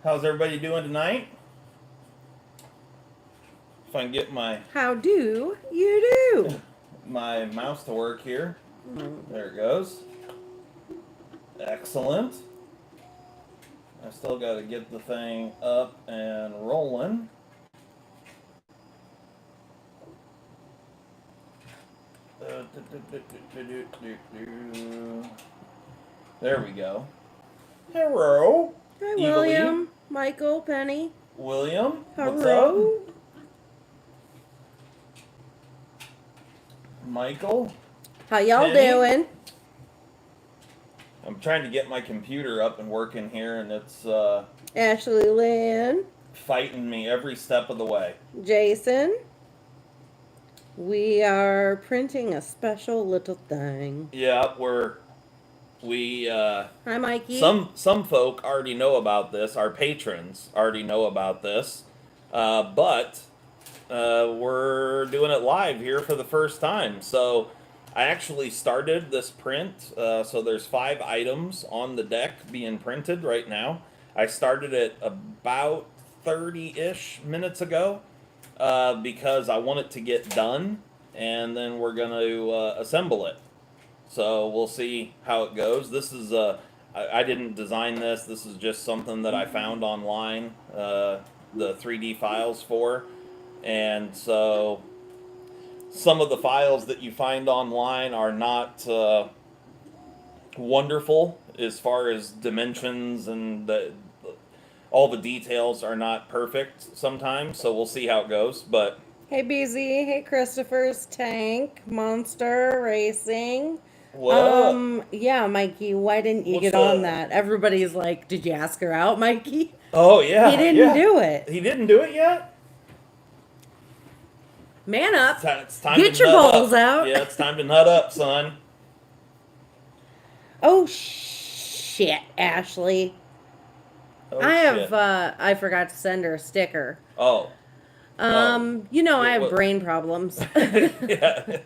How's everybody doing tonight? If I can get my How do you do? my mouse to work here. There it goes. Excellent. I still got to get the thing up and rolling. There we go. Hello. Hi, William, Michael, Penny. William, what's Hello. up? Michael. How y'all Penny? doing? I'm trying to get my computer up and working here, and it's Ashley Lynn, fighting me every step of the way. Jason. We are printing a special little thing. Yeah, Hi, Mikey. some folk already know about this. Our patrons already know about this, but we're doing it live here for the first time. So I actually started this print. So there's 5 items on the deck being printed right now. I started it about 30-ish minutes ago because I want it to get done, and then we're going to assemble it. So we'll see how it goes. This is I didn't design this. This is just something that I found online, the 3D files for. And so some of the files that you find online are not wonderful as far as dimensions, and all the details are not perfect sometimes. So we'll see how it goes. But Hey, BZ. Hey, Christopher's Tank, Monster Racing. what? Yeah, Mikey, why didn't you What's get on that? Everybody's like, did you ask her out, Mikey? Oh yeah, He didn't yeah. do it. He didn't do it yet. Man up. It's time Get to your nut balls up. out. Yeah, it's time to nut up, son. Oh, shit, Ashley. Oh, I forgot to send her a sticker. Oh. I have brain problems. Yeah.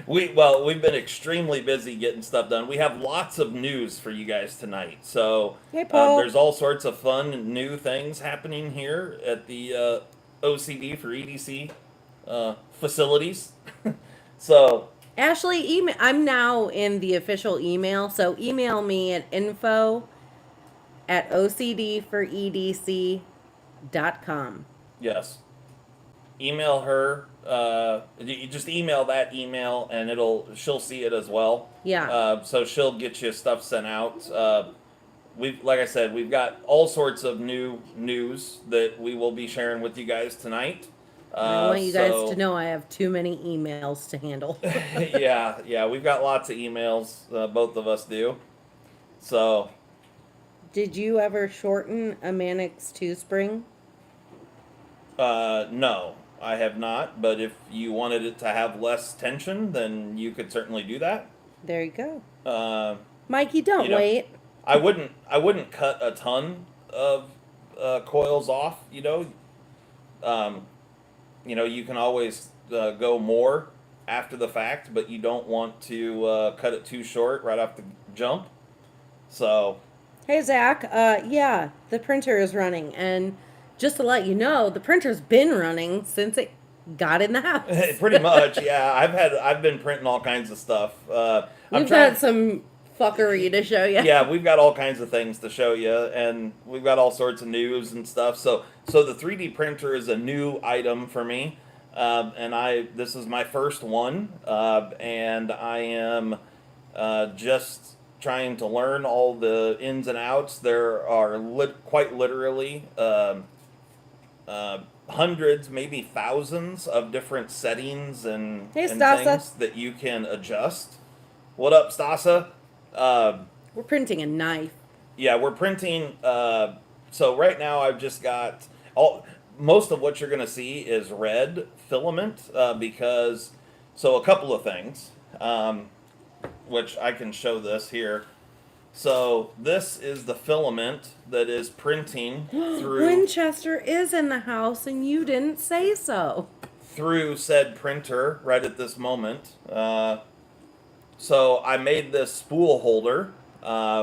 We've been extremely busy getting stuff done. We have lots of news for you guys tonight. So Hey, Paul. there's all sorts of fun new things happening here at the OCD for EDC facilities. So Ashley, I'm now in the official email, so email me at info@ocdforedc.com. yes, email her. You just email that email, and she'll see it as well. Yeah. So she'll get you stuff sent out. Like I said, we've got all sorts of new news that we will be sharing with you guys tonight. I want you guys to know I have too many emails to handle. yeah, we've got lots of emails. Both of us do. So, Did you ever shorten a Mannix 2 spring? no, I have not. But if you wanted it to have less tension, then you could certainly do that. There you go. You Mikey, don't know, wait. I wouldn't cut a ton of coils off. You can always go more after the fact, but you don't want to cut it too short right off the jump. So, Hey, Zach. Yeah, the printer is running, and just to let you know, the printer's been running since it got in the house. pretty much, yeah. I've been printing all kinds of stuff. We've got some fuckery to show you. Yeah, we've got all kinds of things to show you, and we've got all sorts of news and stuff. So the 3D printer is a new item for me, and this is my first one, and I am just trying to learn all the ins and outs. There are quite literally hundreds, maybe thousands of different settings and Stasa. things that you can adjust. What up, Stasa? We're printing a knife. Yeah, we're printing. So right now I've just got most of what you're going to see is red filament because. So a couple of things, which I can show this here. So this is the filament that is printing through Winchester is in the house, and you didn't say so. through said printer right at this moment. So I made this spool holder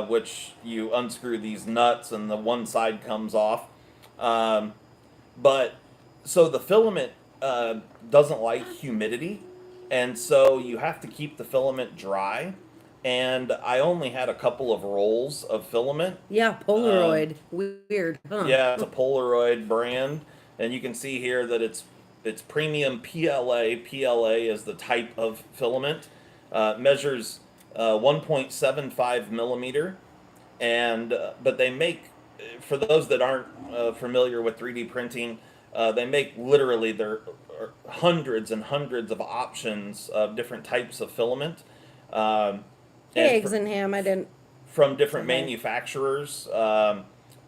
which you unscrew these nuts and the one side comes off. Um, but so the filament doesn't like humidity, and so you have to keep the filament dry. And I only had a couple of rolls of filament. Yeah, Um, Polaroid. Weird, huh? yeah, it's a Polaroid brand, and you can see here that it's premium PLA. PLA is the type of filament. Measures 1.75 millimeter, and but they make, for those that aren't familiar with 3D printing, they make literally there are hundreds and hundreds of options of different types of filament, um, Hey, and eggs and ham. I didn't from say different hi. manufacturers.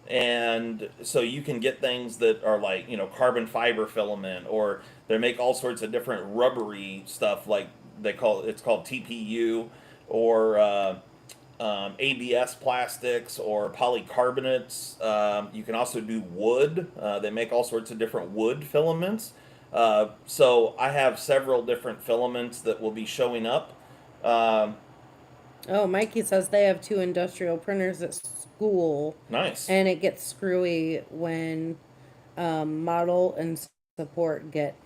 And so you can get things that are like, carbon fiber filament, or they make all sorts of different rubbery stuff, like it's called TPU, or ABS plastics, or polycarbonates. You can also do wood. They make all sorts of different wood filaments. So I have several different filaments that will be showing up. Um, Oh, Mikey says they have two industrial printers at school, nice. and it gets screwy when model and support get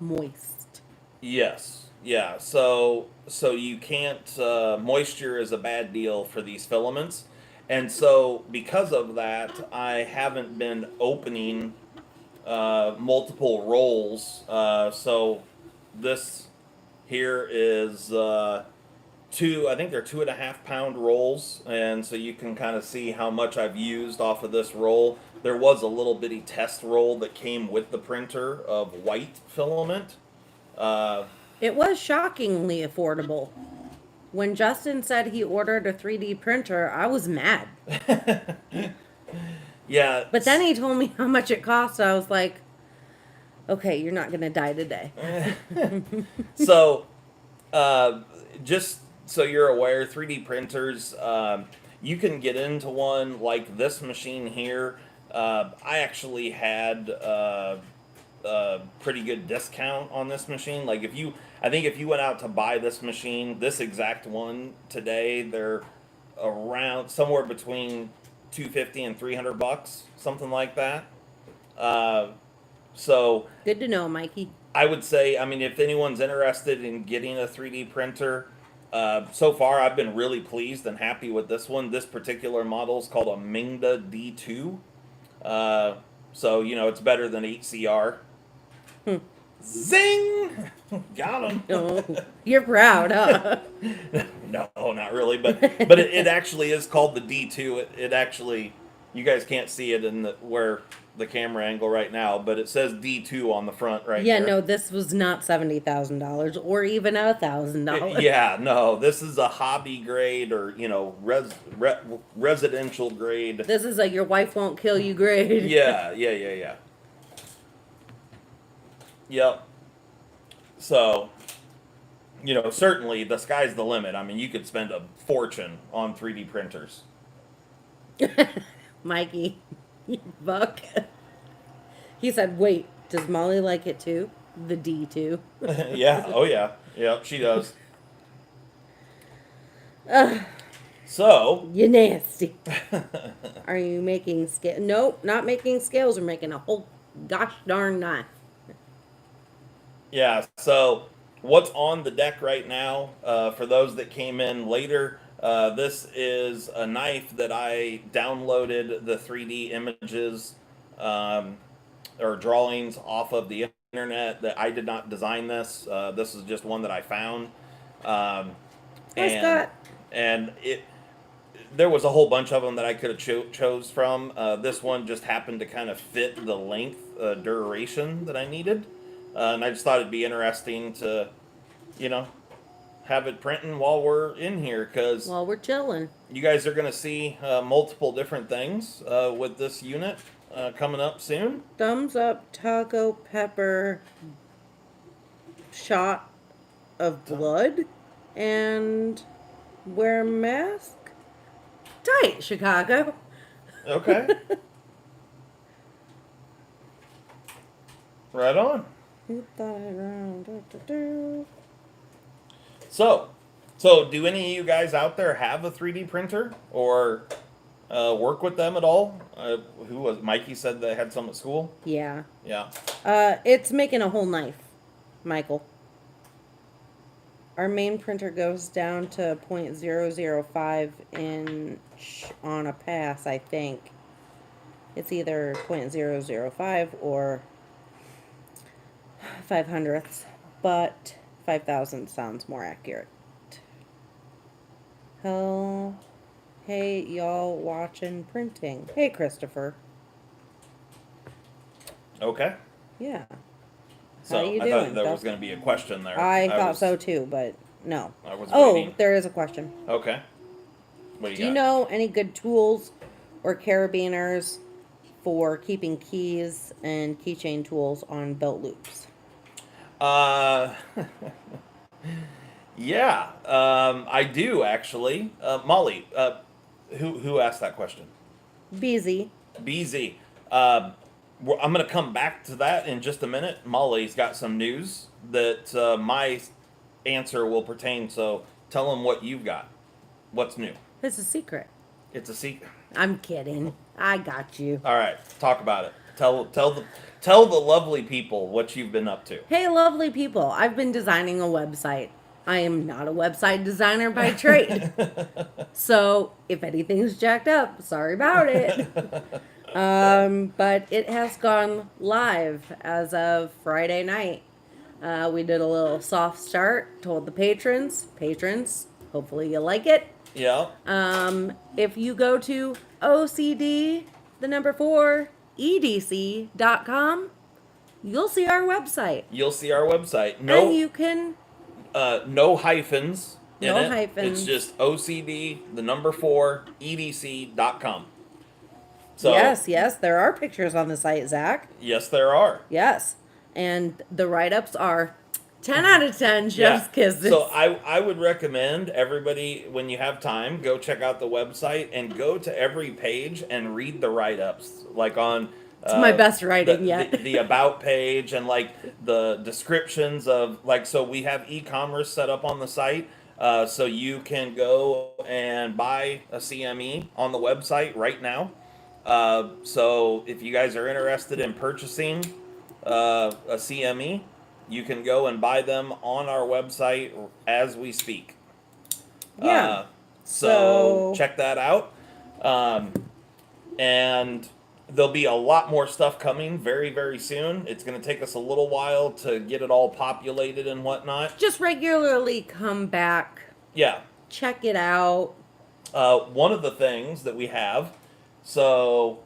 moist. Yes. Yeah. So you can't. Moisture is a bad deal for these filaments, and so because of that, I haven't been opening multiple rolls. So this here is two. I think they're 2.5 pound rolls, and so you can kind of see how much I've used off of this roll. There was a little bitty test roll that came with the printer of white filament. Uh, It was shockingly affordable. When Justin said he ordered a 3D printer, I was mad. yeah. But then he told me how much it cost. I was like, okay, you're not going to die today. So, uh, just so you're aware, 3D printers, you can get into one like this machine here. I actually had a pretty good discount on this machine. Like I think if you went out to buy this machine, this exact one today, they're around somewhere between 250 and $300, something like that. Uh, so Good to know, Mikey. I would say, I mean, if anyone's interested in getting a 3D printer, so far I've been really pleased and happy with this one. This particular model is called a Mingda D2. Uh, so, it's better than 8CR. Zing! Got him. Oh, you're proud, huh? No, not really, but it actually is called the D2. It actually, you guys can't see it in where the camera angle right now, but it says D2 on the front right Yeah, here. no, this was not $70,000 or even $1,000. Yeah, no, this is a hobby grade, or residential grade. This is like your wife won't kill you grade. Yeah, yeah, yeah, yeah. Yep. So, certainly the sky's the limit. I mean, you could spend a fortune on 3D printers. Mikey, you buck. He said, wait, does Molly like it too? The D2. Yeah. Oh yeah. Yep. She does. Ugh, So. you nasty. Are you making scale? Nope, not making scales. We're making a whole gosh darn knife. Yeah. So what's on the deck right now? For those that came in later, this is a knife that I downloaded the 3D images, or drawings off of the internet. That I did not design this. This is just one that I found, um, Hi, and Scott. and it. There was a whole bunch of them that I could have chose from. This one just happened to kind of fit the length, duration that I needed, and I just thought it'd be interesting to, you know, have it printing while we're in here, because While we're chilling. you guys are going to see multiple different things with this unit coming up soon. Thumbs up, taco pepper, shot of blood, and wear mask. Tight, Chicago. Okay. Right on. So, So, do any of you guys out there have a 3D printer or work with them at all? Who was Mikey said they had some at school? Yeah. Yeah. It's making a whole knife, Michael. Our main printer goes down to 0.005 inch on a pass, I think. It's either 0.005 or 5/100ths, but 5,000 sounds more accurate. Oh, hey, y'all watching printing. Hey, Christopher. Okay. Yeah. So How you I thought doing? there was going to be a question there. I thought so too, but no. I was Oh, waiting. there is a question. Okay. What Do you know any good tools or carabiners for keeping keys and keychain tools on belt loops? Yeah, I do actually. Molly, who asked that question? BZ. BZ. I'm going to come back to that in just a minute. Molly's got some news that my answer will pertain. So tell them what you've got. What's new? It's a secret. It's a secret. I'm kidding. I got you. All right, talk about it. Tell the lovely people what you've been up to. Hey, lovely people. I've been designing a website. I am not a website designer by trade. So if anything's jacked up, sorry about it. But it has gone live as of Friday night. We did a little soft start, told the patrons, hopefully you like it. Yeah. If you go to OCD, the number 4, EDC.com, you'll see our website. You'll see our website. No, And you can... no hyphens in No it. hyphens. It's just OCD, the number 4, EDC.com. So, yes, there are pictures on the site, Zach. yes, there are. Yes. And the write-ups are 10 out of 10 chef's kisses. So I would recommend everybody, when you have time, go check out the website and go to every page and read the write-ups. Like on... It's my best writing yet. The about page and like the descriptions of like, so we have e-commerce set up on the site. So you can go and buy a CME on the website right now. So if you guys are interested in purchasing a CME, you can go and buy them on our website as we speak. Yeah. So check that out. And there'll be a lot more stuff coming very, very soon. It's going to take us a little while to get it all populated and whatnot. Just regularly come back. Yeah. Check it out. One of the things that we have, so...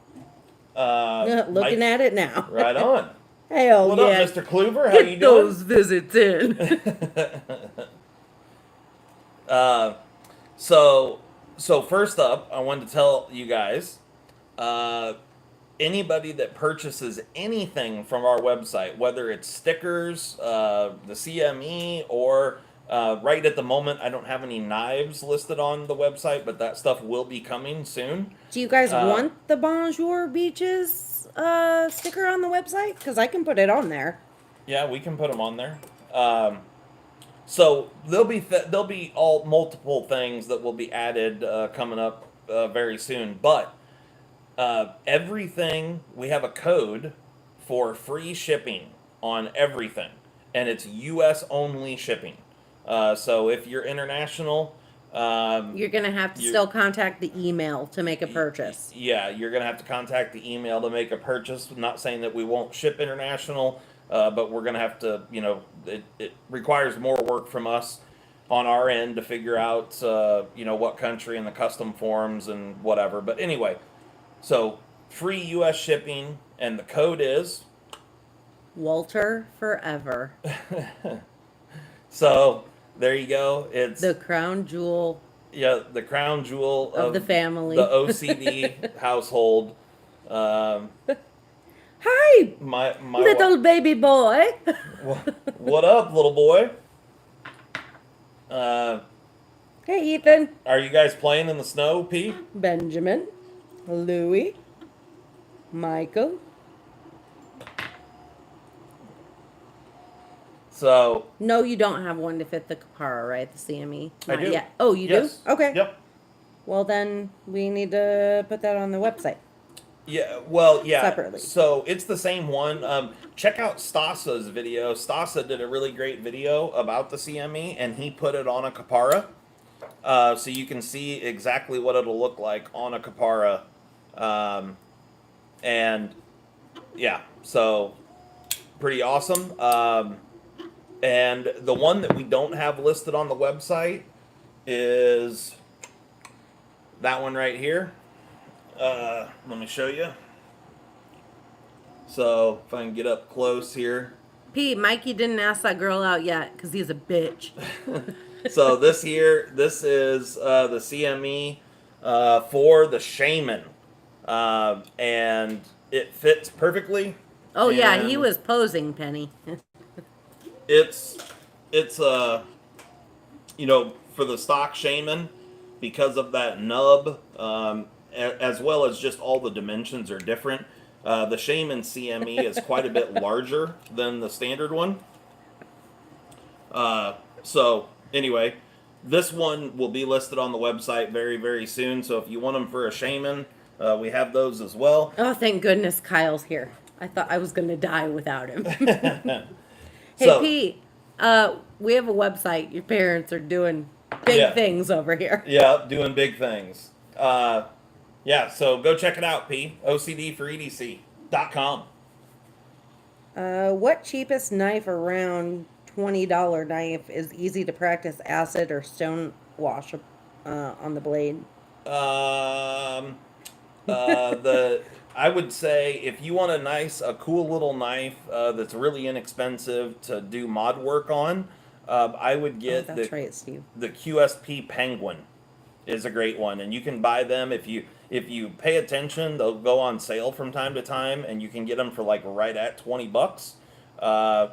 Looking at it now. Right on. Hell what yeah. up, Mr. Kluver? How Get you doing? those visits in. So first up, I wanted to tell you guys, anybody that purchases anything from our website, whether it's stickers, the CME, or right at the moment, I don't have any knives listed on the website, but that stuff will be coming soon. Do you guys want the Bonjour Beaches sticker on the website? Because I can put it on there. Yeah, we can put them on there. So there'll be all multiple things that will be added coming up very soon. But everything, we have a code for free shipping on everything, and it's U.S. only shipping. So if you're international, You're going to have to still contact the email to make a purchase. Yeah, you're going to have to contact the email to make a purchase. I'm not saying that we won't ship international, but we're going to have to, it requires more work from us on our end to figure out, what country and the custom forms and whatever. But anyway, so free U.S. shipping, and the code is... Walter Forever. So... There you go. It's the crown jewel. Yeah, the crown jewel of the family. The OCD household. Hi, my little baby boy. What up, little boy? Hey, Ethan. Are you guys playing in the snow, P? Benjamin, Louie, Michael. So No, you don't have one to fit the Capara, right? The CME. I Not do. yet. Oh, you Yes. do? Okay. Yep. Well, then we need to put that on the website Yeah, well, yeah. separately. So it's the same one. Check out Stasa's video. Stasa did a really great video about the CME, and he put it on a Capara, so you can see exactly what it'll look like on a Capara. Um, and yeah, so pretty awesome. And the one that we don't have listed on the website is that one right here. Let me show you. So if I can get up close here. Pete, Mikey didn't ask that girl out yet because he's a bitch. So this is the CME for the Shaman, and it fits perfectly. Oh, yeah, he And was posing, Penny. it's it's for the stock Shaman, because of that nub, as well as just all the dimensions are different. The Shaman CME is quite a bit larger than the standard one. So anyway, this one will be listed on the website very, very soon. So if you want them for a Shaman, we have those as well. Oh, thank goodness Kyle's here. I thought I was going to die without him. Hey, So Pete, we have a website. Your parents are doing big Yeah. things over here. yeah, doing big things. Yeah, so go check it out, P. OCD4EDC.com. What cheapest knife around $20 knife is easy to practice acid or stone wash on the blade? Um, the I would say if you want a cool little knife that's really inexpensive to do mod work on, I would Oh, get that's right, Steve. the QSP Penguin is a great one, and you can buy them if you pay attention. They'll go on sale from time to time, and you can get them for like right at $20. Uh,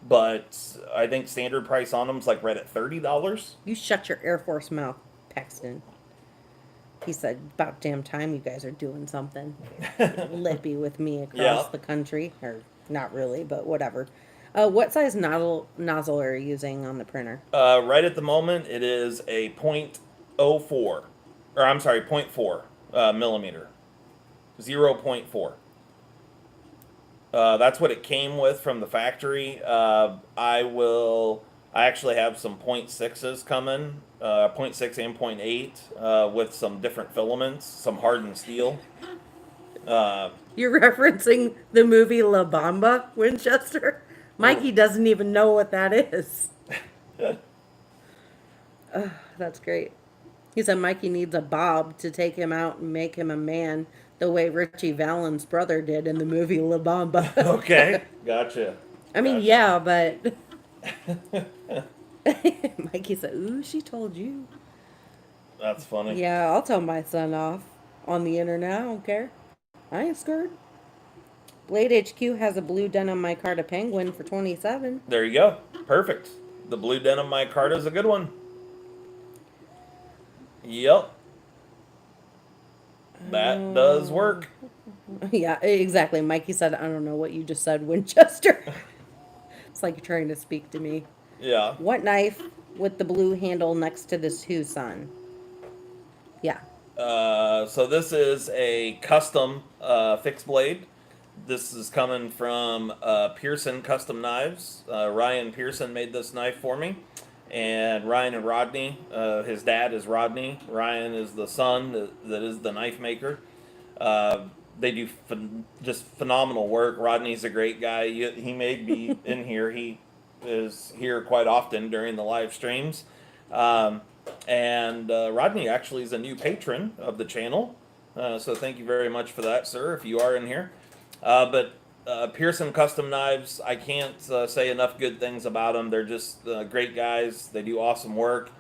but I think standard price on them is like right at $30. You shut your Air Force mouth, Paxton. He said, about damn time you guys are doing something lippy with me across Yeah. the country. Or not really, but whatever. What size nozzle are you using on the printer? Right at the moment, it is a .04, or I'm sorry, .4 millimeter, 0.4. That's what it came with from the factory. I actually have some .6s coming, .6 and .8, with some different filaments, some hardened steel. You're referencing the movie La Bamba, Winchester? Mikey doesn't even know what that is. That's great. He said Mikey needs a Bob to take him out and make him a man the way Richie Valens' brother did in the movie La Bamba. Okay, gotcha. I mean, Gotcha. yeah, but Mikey said, "Ooh, she told you." That's funny. Yeah, I'll tell my son off on the internet. I don't care. I ain't scared. Blade HQ has a blue denim micarta penguin for 27. There you go. Perfect. The blue denim micarta is a good one. Yep. That does work. Yeah, exactly. Mikey said, "I don't know what you just said, Winchester." It's like you're trying to speak to me. Yeah. What knife with the blue handle next to this Tucson? Yeah. So this is a custom fixed blade. This is coming from Pearson Custom Knives. Ryan Pearson made this knife for me. And Ryan and Rodney, his dad is Rodney. Ryan is the son that is the knife maker. They do just phenomenal work. Rodney's a great guy. He may be in here. He is here quite often during the live streams. And Rodney actually is a new patron of the channel. So thank you very much for that, sir, if you are in here. But Pearson Custom Knives, I can't say enough good things about them. They're just great guys. They do awesome work.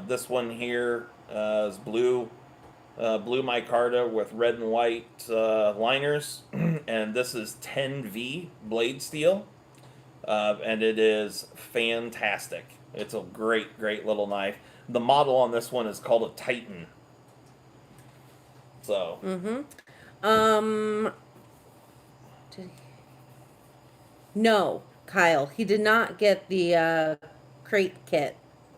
This one here is blue micarta with red and white liners. And this is 10V blade steel. And it is fantastic. It's a great, great little knife. The model on this one is called a Titan. So. No. Kyle, he did not get the crate kit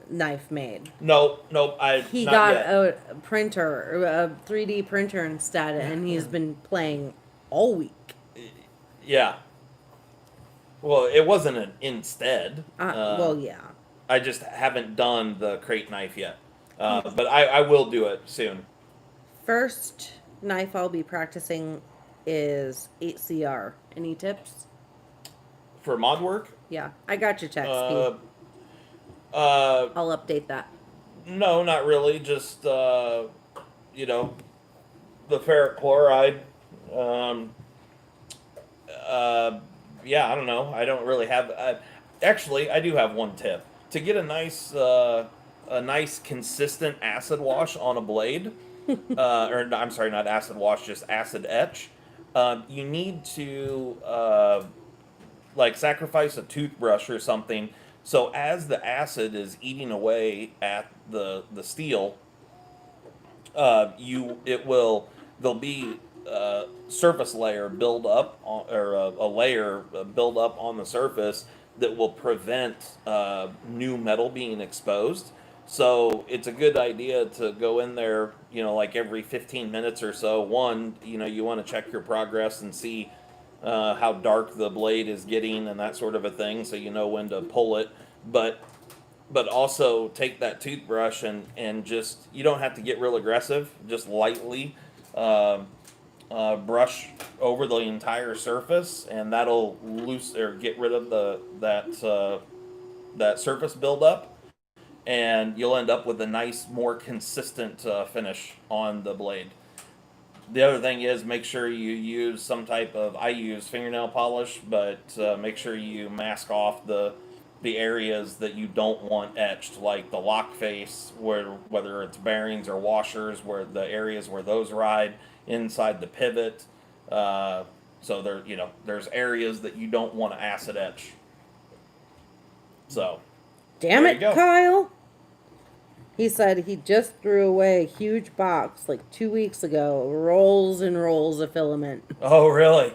knife made. Nope, I He not got yet. a printer, a 3D printer instead, and he's been playing all week. Yeah. Well, it wasn't an instead. Well, yeah. I just haven't done the crate knife yet. But I will do it soon. First knife I'll be practicing is 8CR. Any tips? For mod work, Yeah, I got your text, P. uh, uh, I'll update that. no, not really. Just you know, the ferric chloride. Um, uh, yeah, I don't know. I don't really have. Actually, I do have one tip to get a nice consistent acid wash on a blade. Or no, I'm sorry, not acid wash, just acid etch. You need to like sacrifice a toothbrush or something. So as the acid is eating away at the steel, you it will there'll be surface layer build up on, or a layer build up on the surface that will prevent new metal being exposed. So it's a good idea to go in there, like every 15 minutes or so. One, you want to check your progress and see how dark the blade is getting and that sort of a thing, so you know when to pull it. But also take that toothbrush and just, you don't have to get real aggressive, just lightly brush over the entire surface, and that'll loose or get rid of that surface buildup, and you'll end up with a nice, more consistent finish on the blade. The other thing is, make sure you use some type of, I use fingernail polish, but make sure you mask off the areas that you don't want etched, like the lock face, whether it's bearings or washers, where the areas where those ride inside the pivot. So there's areas that you don't want to acid etch. So Damn there you it, go. Kyle! He said he just threw away a huge box like 2 weeks ago, rolls and rolls of filament. Oh, really?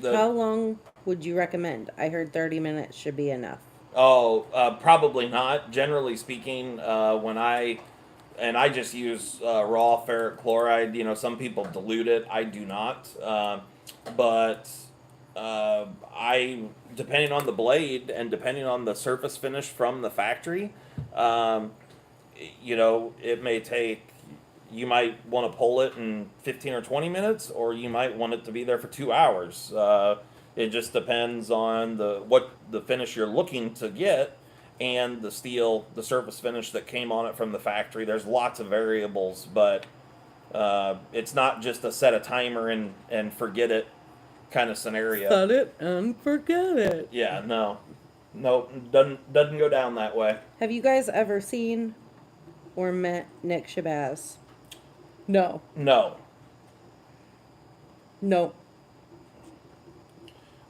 How long would you recommend? I heard 30 minutes should be enough. Probably not. Generally speaking, I just use raw ferric chloride. Some people dilute it. I do not. But I, depending on the blade and depending on the surface finish from the factory, um, it may take. You might want to pull it in 15 or 20 minutes, or you might want it to be there for 2 hours. It just depends on what the finish you're looking to get, and the surface finish that came on it from the factory. There's lots of variables, but it's not just a set a timer and forget it kind of scenario. Set it and forget it. Yeah, no, doesn't go down that way. Have you guys ever seen or met Nick Shabazz? No. No.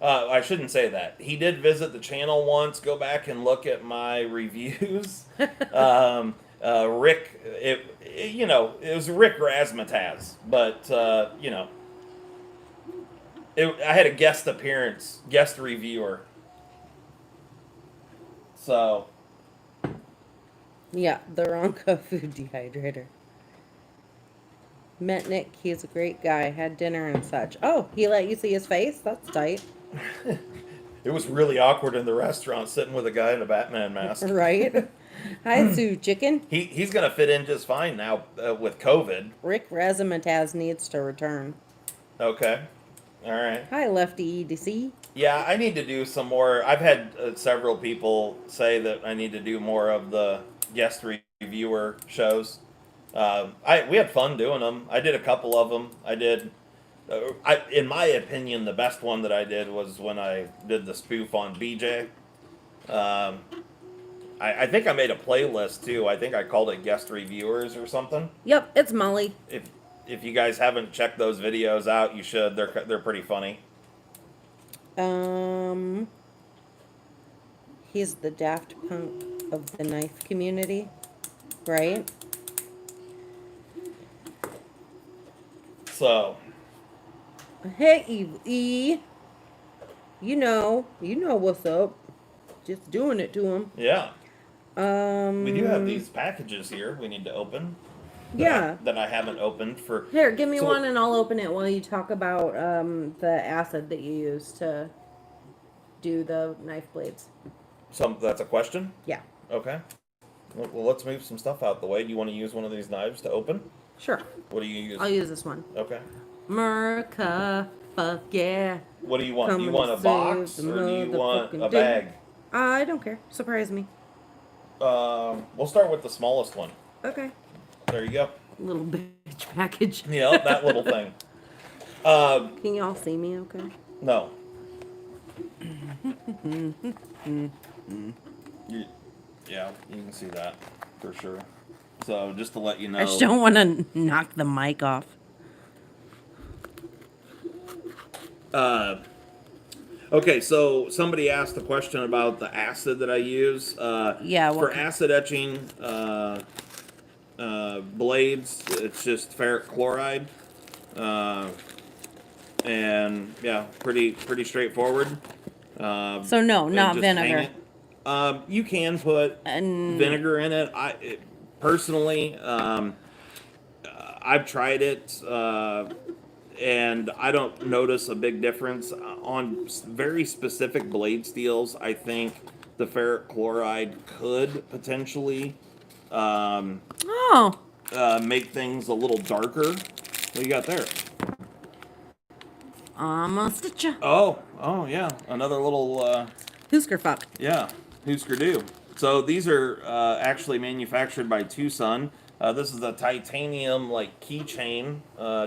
I shouldn't say that. He did visit the channel once. Go back and look at my reviews. Rick, it was Rick Razmataz, but I had a guest appearance, guest reviewer. So. Yeah, the Ronco food dehydrator. Met Nick. He's a great guy. Had dinner and such. Oh, he let you see his face? That's tight. It was really awkward in the restaurant sitting with a guy in a Batman mask. Right? Hi, Sue Chicken. He's going to fit in just fine now with COVID. Rick Razmataz needs to return. Okay. All right. Hi, Lefty EDC. Yeah, I need to do some more. I've had several people say that I need to do more of the guest reviewer shows. We had fun doing them. I did a couple of them. I did. In my opinion, the best one that I did was when I did the spoof on BJ. I think I made a playlist too. I think I called it guest reviewers or something. Yep, it's Molly. If you guys haven't checked those videos out, you should. They're pretty funny. He's the Daft Punk of the knife community, right? So. Hey, E. You know what's up. Just doing it to them. Yeah. We do have Um, these packages here we need to open yeah. that I haven't opened for. Here, give me So one and I'll open it while you talk about the acid that you use to do the knife blades. that's a question. Yeah, Okay. Well, let's move some stuff out the way. Do you want to use one of these knives to open? sure. What do you use? I'll use this one. Okay. America, fuck yeah. What do you want? Do you Coming want to a save box the or do you want a motherfucking day. bag? I don't care. Surprise me. We'll start with the smallest one. Okay. There you go. Little bitch package. Yeah, that little thing. Can y'all see me okay? No. Yeah, you can see that for sure. So just to let you know. I just don't want to knock the mic off. Okay, so somebody asked a question about the acid that I use. Yeah, For acid etching blades, it's just ferric chloride. And yeah, pretty straightforward. So no, and not just hang vinegar. it. You can put And vinegar in it. Personally, I've tried it, and I don't notice a big difference on very specific blade steels. I think the ferric chloride could potentially oh, make things a little darker. What you got there? I'm a stitcher. Oh yeah, another little Husker fuck. yeah, Husker do. So these are actually manufactured by Tucson. This is a titanium like keychain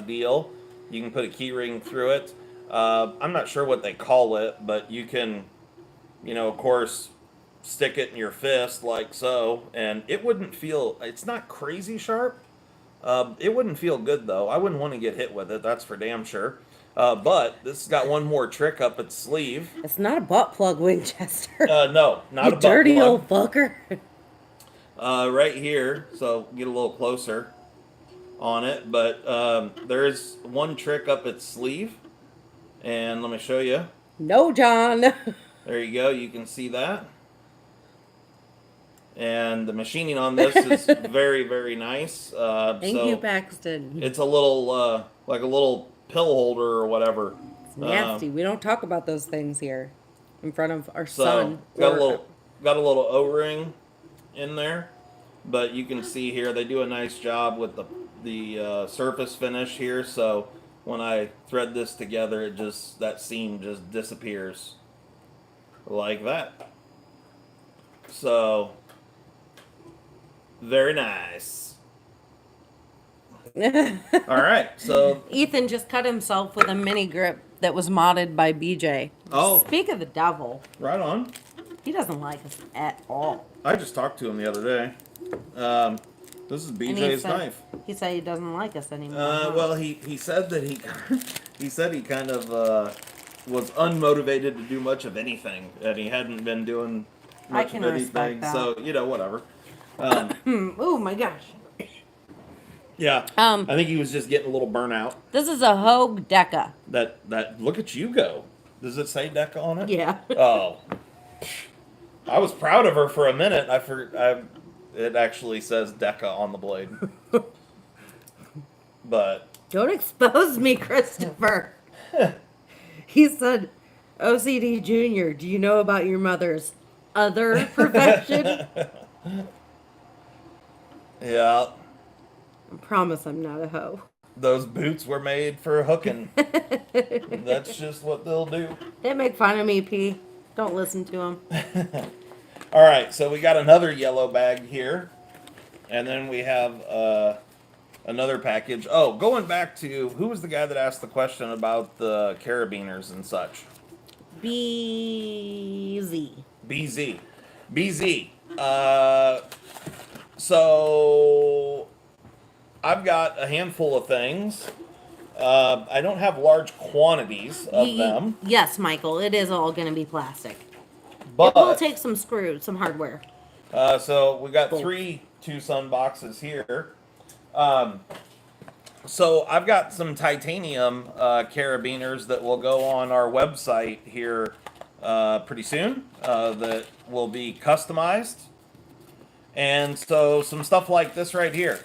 deal. You can put a key ring through it. I'm not sure what they call it, but you can, of course, stick it in your fist like so, and it wouldn't feel. It's not crazy sharp. It wouldn't feel good though. I wouldn't want to get hit with it. That's for damn sure. But this has got one more trick up its sleeve. It's not a butt plug, Winchester. No, not You a butt dirty plug. old fucker. Right here, so get a little closer on it. But there's one trick up its sleeve, and let me show you. No, John. There you go. You can see that. And the machining on this is very, very nice. Thank you, Paxton. It's a little, like a little pill holder or whatever. It's nasty. We don't talk about those things here in front of our So son. got a little O-ring in there, but you can see here they do a nice job with the surface finish here. So when I thread this together, that seam just disappears like that. So very nice. All right, so Ethan just cut himself with a mini grip that was modded by BJ. Oh. Speak of the devil. right on. He doesn't like us at all. I just talked to him the other day. This is And BJ's knife. He said he doesn't like us anymore. huh? Well, he said that he said he kind of was unmotivated to do much of anything, and he hadn't been doing I much can of respect anything. that. So whatever. Oh my gosh. Yeah. I think he was just getting a little burnout. This is a Hogue Deca. That look at you go. Does it say Deca on it? Yeah. Oh. I was proud of her for a minute. It actually says Deca on the blade. But Don't expose me, Christopher. He said, OCD Junior, do you know about your mother's other profession? yeah, I promise I'm not a hoe. those boots were made for hooking. That's just what they'll do. They make fun of me, P. Don't listen to them. All right, so we got another yellow bag here, and then we have another package. Oh, going back to who was the guy that asked the question about the carabiners and such? BZ. BZ. So I've got a handful of things. I don't have large quantities of them, Yes, Michael, it is all going to be plastic. but It will take some screws, some hardware. so we got 3 Tucson boxes here. So I've got some titanium carabiners that will go on our website here pretty soon that will be customized. And so some stuff like this right here.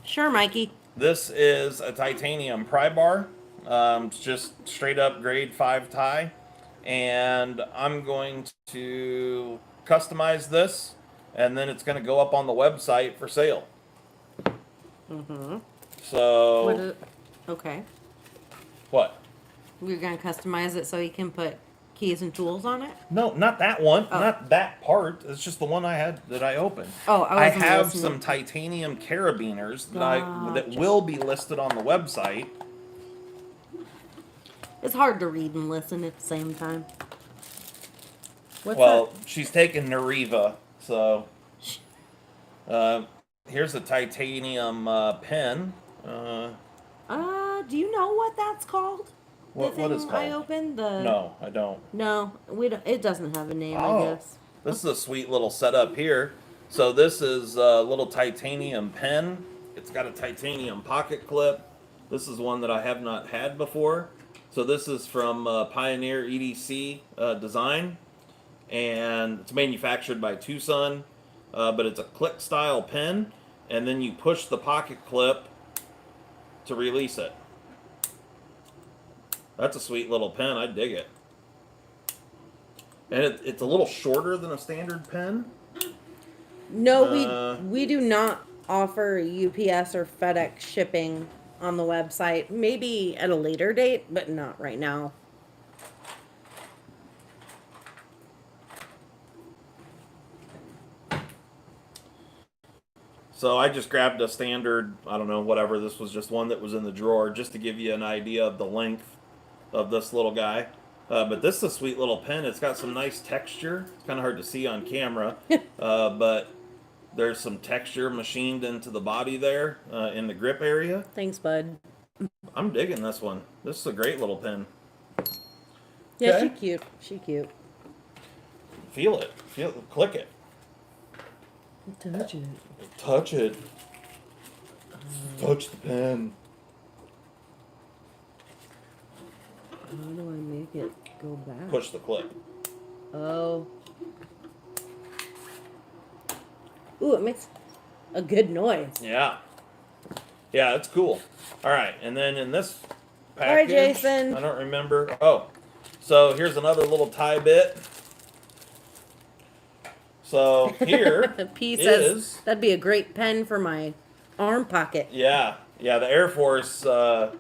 Sure, Mikey. This is a titanium pry bar. It's just straight up grade 5 tie. And I'm going to customize this, and then it's going to go up on the website for sale. Mm-hmm. So, Okay. what? We're gonna customize it so you can put keys and tools on it. No, not that one. Oh. Not that part. It's just the one I had that I opened. Oh, I wasn't have listening. some titanium carabiners that Gotcha. will be listed on the website. It's hard to read and listen at the same time. What's Well, she's taking Nariva, so here's a titanium pen. Do you know what that's called? What is I called? opened the. No, I don't. No, we don't. It doesn't have a name. I Oh, guess. this is a sweet little setup here. So this is a little titanium pen. It's got a titanium pocket clip. This is one that I have not had before. So this is from Pioneer EDC Design, and it's manufactured by Tucson. But it's a click style pen, and then you push the pocket clip to release it. That's a sweet little pen. I dig it. And it's a little shorter than a standard pen. No, we do not offer UPS or FedEx shipping on the website. Maybe at a later date, but not right now. So I just grabbed a standard, I don't know, whatever. This was just one that was in the drawer, just to give you an idea of the length of this little guy. But this is a sweet little pen. It's got some nice texture. It's kind of hard to see on camera, but there's some texture machined into the body there in the grip area. Thanks, bud. I'm digging this one. This is a great little pen. Yeah, Okay. she cute. She cute. Feel it. Click it. Touch it. Touch it. Touch the pen. How do I make it go back? Push the clip. Oh. Ooh, it makes a good noise. Yeah. Yeah, it's cool. All right, and then in this package, All right, Jason. I don't remember. Oh, so here's another little tie bit. So here P says is, that'd be a great pen for my arm pocket. yeah, the Air Force, they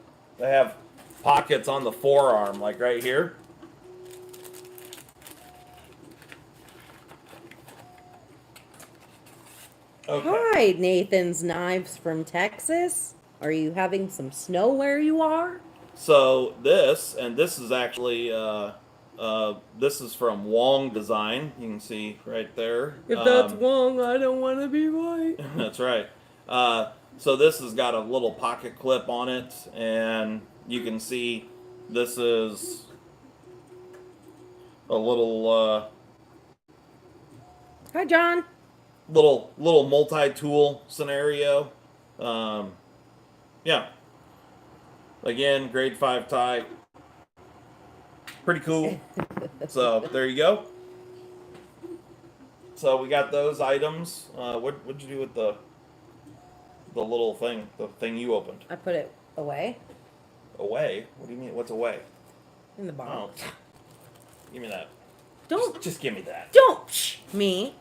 have pockets on the forearm, like right here. Okay. Hi, Nathan's Knives from Texas. Are you having some snow where you are? So this is actually, this is from Wong Design. You can see right there. If that's wrong, I don't want to be right. That's right. So this has got a little pocket clip on it, and you can see this is a little Hi, John. little multi-tool scenario. Yeah. Again, grade 5 tie. Pretty cool. So there you go. So we got those items. What'd you do with the little thing, the thing you opened? I put it away Away? What do you mean? What's away? in the Oh, box. give me that. Don't Just give me that. don't psh me.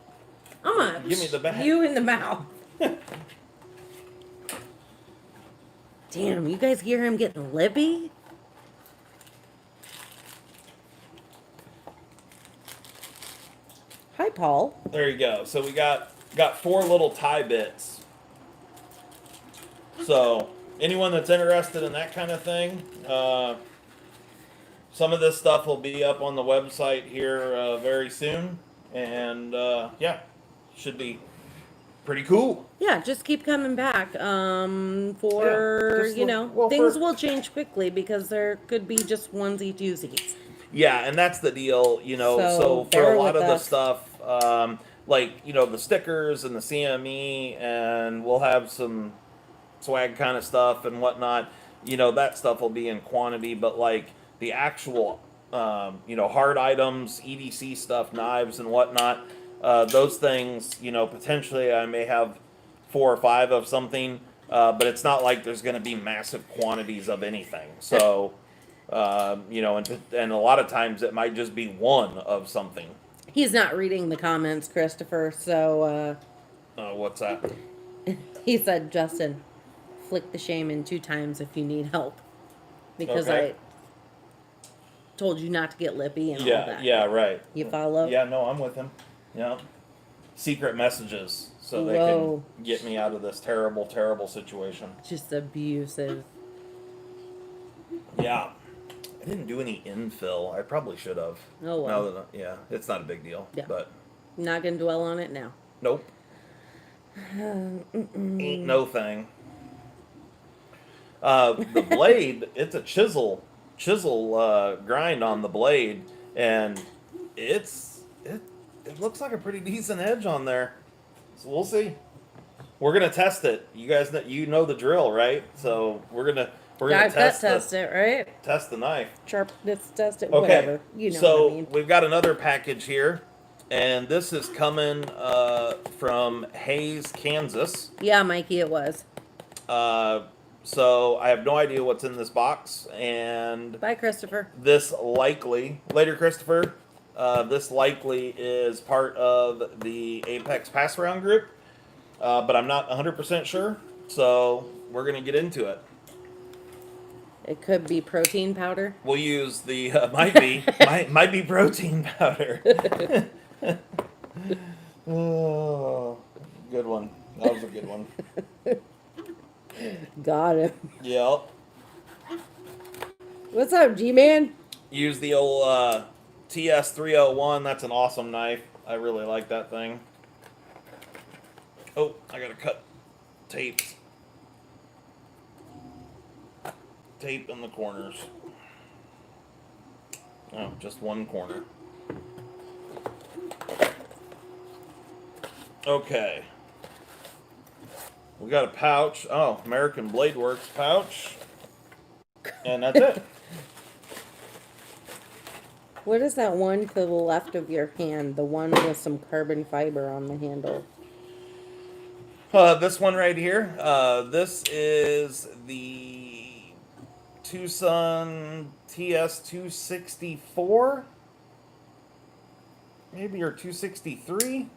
I'm gonna Give me the bag. you in the mouth. Damn, you guys hear him getting lippy? Hi, Paul. There you go. So we got 4 little tie bits. So anyone that's interested in that kind of thing, some of this stuff will be up on the website here very soon, and yeah, should be pretty cool. Yeah, just keep coming back. Yeah, just You look- know, well, things for- will change quickly because there could be just onesie twosies. Yeah, and that's the deal, you know. So, So for bear a lot with of the us. stuff, like, you know, the stickers and the CME, and we'll have some swag kind of stuff and whatnot, that stuff will be in quantity. But like the actual, hard items, EDC stuff, knives and whatnot, those things, potentially I may have 4 or 5 of something, but it's not like there's going to be massive quantities of anything. So, and a lot of times it might just be one of something. He's not reading the comments, Christopher, so What's that? he said, Justin, flick the shaman 2 times if you need help. Because Okay. I told you not to get lippy and all Yeah, that. yeah, right. You follow? Yeah, no, I'm with him. Yeah. Secret messages so they Whoa. can get me out of this terrible, terrible situation. Just abusive. Yeah. I didn't do any infill. I probably should have. Oh, well. Yeah, it's not a big deal. Yeah. But Not going to dwell on it now. nope. Ain't no thing. The blade, it's a chisel grind on the blade, and it looks like a pretty decent edge on there. So we'll see. We're gonna test it. You guys know the drill, right? So we're gonna test it, right? Test the knife. Sharpness test it, Okay. whatever. You know So what I mean. we've got another package here, and this is coming from Hayes, Kansas. Yeah, Mikey, it was. So I have no idea what's in this box, and Bye, Christopher. this likely later, Christopher. This likely is part of the Apex Pass Around group, but I'm not 100% sure. So we're gonna get into it. It could be protein powder. We'll use the might be protein powder. Oh, good one. That was a good one. Got him. Yep. What's up, G-Man? Use the old TS301. That's an awesome knife. I really like that thing. Oh, I gotta cut tape. Tape in the corners. Oh, just one corner. Okay. We got a pouch. Oh, American Blade Works pouch. And that's it. What is that one to the left of your hand? The one with some carbon fiber on the handle. This one right here. This is the Tucson TS264. Maybe, or 263.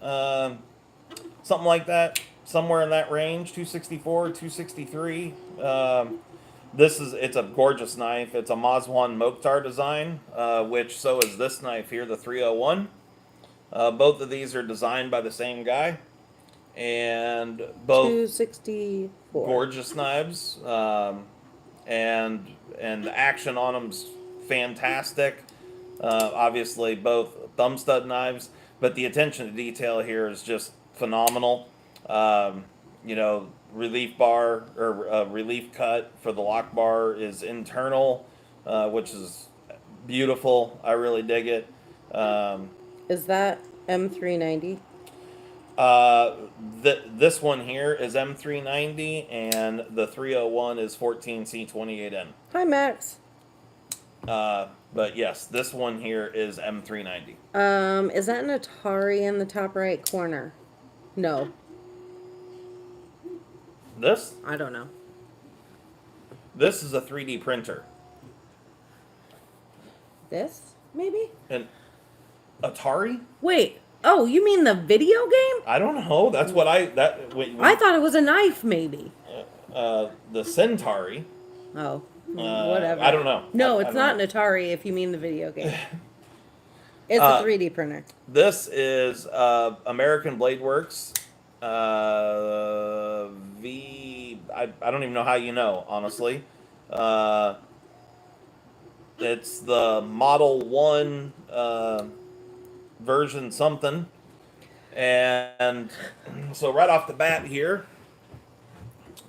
Something like that. Somewhere in that range. 264, 263. It's a gorgeous knife. It's a Mazwan Mokhtar design, which so is this knife here, the 301. Both of these are designed by the same guy, and both 264. gorgeous knives, and the action on them's fantastic. Obviously, both thumb stud knives, but the attention to detail here is just phenomenal. Relief bar or relief cut for the lock bar is internal, which is beautiful. I really dig it. Is that M390? This one here is M390, and the 301 is 14C28N. Hi, Max. But yes, this one here is M390. Is that an Atari in the top right corner? No. This? I don't know. This is a 3D printer. This? Maybe? An Atari? Wait. Oh, you mean the video game? I don't know. That's what I thought it was a knife, maybe. The Centauri. Oh, whatever. I don't know. No, I it's don't not know. an Atari if you mean the video game. It's a 3D printer. This is American Blade Works. I don't even know how you know, honestly. It's the Model 1 version something. And so right off the bat here,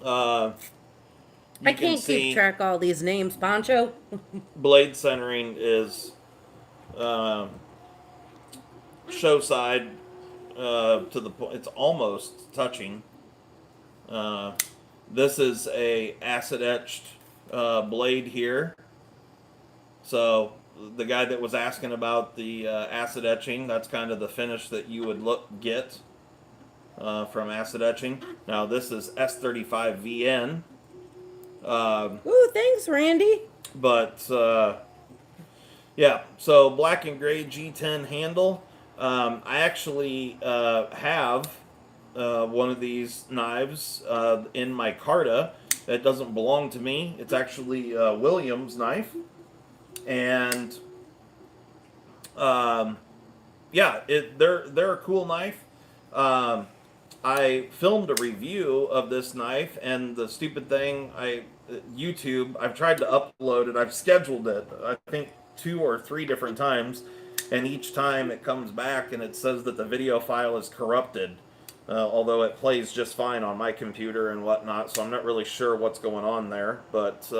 I can't keep track of all these names, Pancho. blade centering is show side to the point. It's almost touching. This is a acid etched blade here. So the guy that was asking about the acid etching, that's kind of the finish that you would get from acid etching. Now this is S35VN. Ooh, thanks, Randy. But yeah, so black and gray G10 handle. I actually have one of these knives in my Carta that doesn't belong to me. It's actually William's knife, and yeah, they're a cool knife. I filmed a review of this knife, and the stupid thing, YouTube, I've tried to upload it. I've scheduled it, I think 2 or 3 different times, and each time it comes back and it says that the video file is corrupted. Although it plays just fine on my computer and whatnot, so I'm not really sure what's going on there. But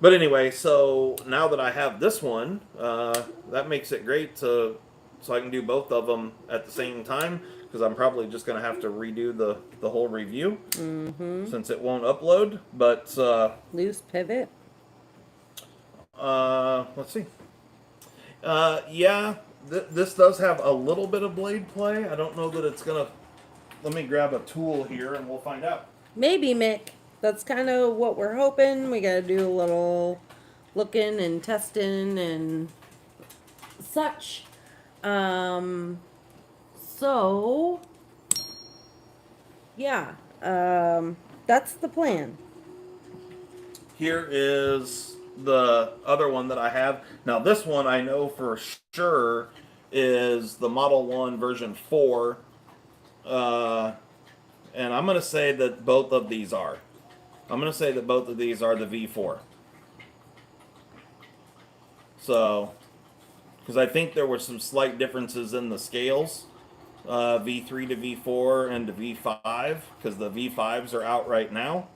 anyway, so now that I have this one, that makes it great so I can do both of them at the same time, because I'm probably just going to have to redo the whole review since it won't upload. But Loose pivot. let's see. Yeah, this does have a little bit of blade play. I don't know that it's going to... Let me grab a tool here and we'll find out. Maybe, Mick. That's kind of what we're hoping. We got to do a little looking and testing and such. So, yeah, that's the plan. Here is the other one that I have. Now, this one I know for sure is the Model 1 version 4. And I'm going to say that both of these are. I'm going to say that both of these are the V4. So, because I think there were some slight differences in the scales. V3 to V4 and to V5, because the V5s are out right now.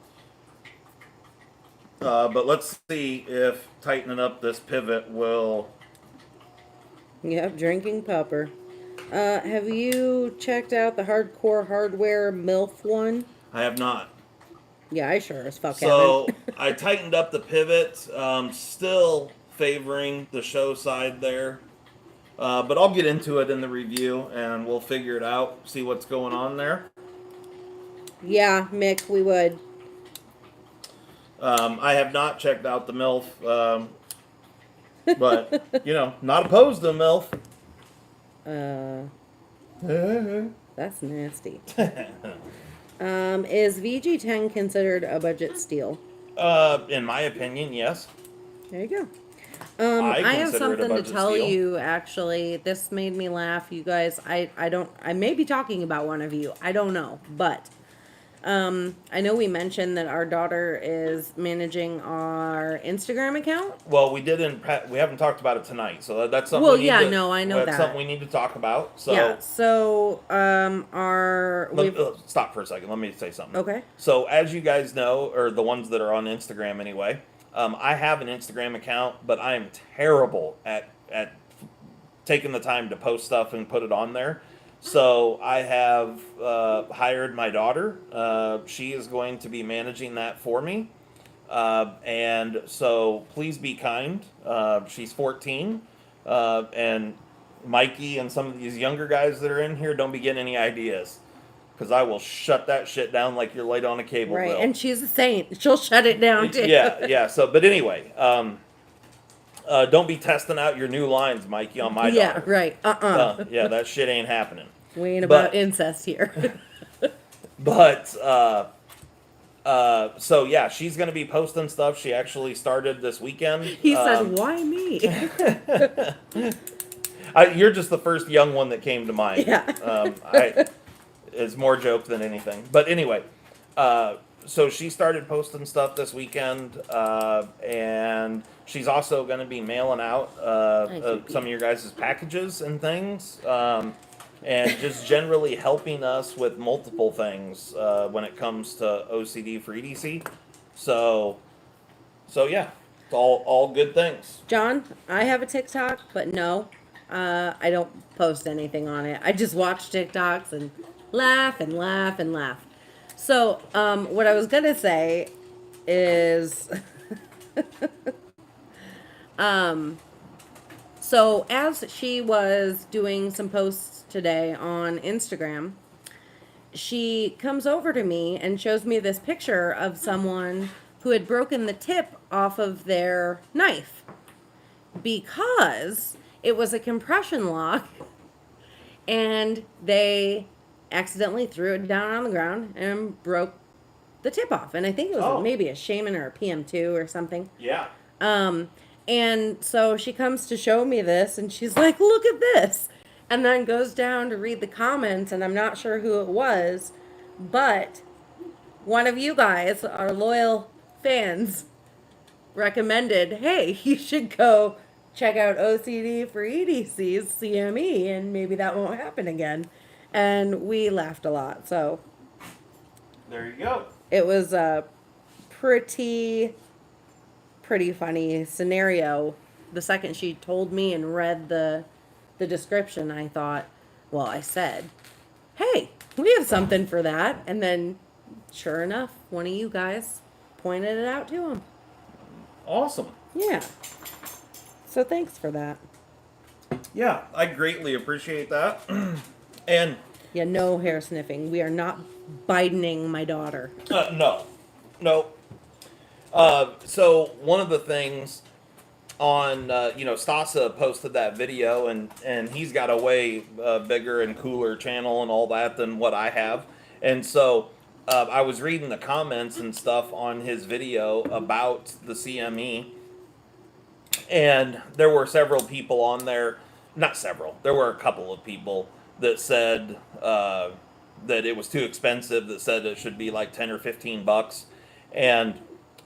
But let's see if tightening up this pivot will... Yep, drinking pupper. Have you checked out the Hardcore Hardware MILF one? I have not. Yeah, I sure as fuck So haven't. I tightened up the pivot, still favoring the show side there. But I'll get into it in the review and we'll figure it out, see what's going on there. Yeah, Mick, we would. I have not checked out the MILF, but, you know, not opposed to MILF. That's nasty. Is VG10 considered a budget steal? In my opinion, yes. There you go. I I have consider it a something to budget tell steal. you, actually. This made me laugh, you guys. I may be talking about one of you. I don't know. But I know we mentioned that our daughter is managing our Instagram account. Well, we haven't talked about it tonight, so that's something. Well, we need yeah, to, no, I know that's that. something we need to talk about. So Yeah. So stop for a second. Let me say something. Okay. So as you guys know, or the ones that are on Instagram anyway, I have an Instagram account, but I am terrible at taking the time to post stuff and put it on there. So I have hired my daughter. She is going to be managing that for me. And so please be kind. She's 14. And Mikey and some of these younger guys that are in here, don't be getting any ideas. Because I will shut that shit down like you're late on a cable right, bill. and she's a saint. She'll shut it down too. Yeah. So, but anyway, don't be testing out your new lines, Mikey, on my daughter. Yeah, right. Yeah, that shit ain't happening. We ain't But- about incest here. But so yeah, she's gonna be posting stuff. She actually started this weekend. He said, "Why me?" You're just the first young one that came to mind. Yeah. It's more joke than anything. But anyway, so she started posting stuff this weekend, and she's also going to be mailing out some of your guys' packages and things, and just generally helping us with multiple things when it comes to OCD for EDC. So yeah, it's all good things. John, I have a TikTok, but no, I don't post anything on it. I just watch TikToks and laugh and laugh and laugh. So, what I was gonna say is, um, so as she was doing some posts today on Instagram, she comes over to me and shows me this picture of someone who had broken the tip off of their knife because it was a compression lock and they accidentally threw it down on the ground and broke the tip off. And I think it was Oh. maybe a Shaman or a PM2 or something. Yeah. And so she comes to show me this and she's like, look at this. And then goes down to read the comments, and I'm not sure who it was, but one of you guys, our loyal fans, recommended, hey, you should go check out OCD for EDC's CME, and maybe that won't happen again. And we laughed a lot. So There you go. it was a pretty funny scenario. The second she told me and read the description, I thought, well, I said, hey, we have something for that. And then, sure enough, one of you guys pointed it out to him. Awesome. Yeah. So thanks for that. Yeah, I greatly appreciate that. And Yeah, no hair sniffing. We are not bidening my daughter. no. So one of the things on, Stasa posted that video, and he's got a way bigger and cooler channel and all that than what I have. And so I was reading the comments and stuff on his video about the CME, and there were several people on there, not several, there were a couple of people that said that it was too expensive, that said it should be like 10 or 15 bucks. And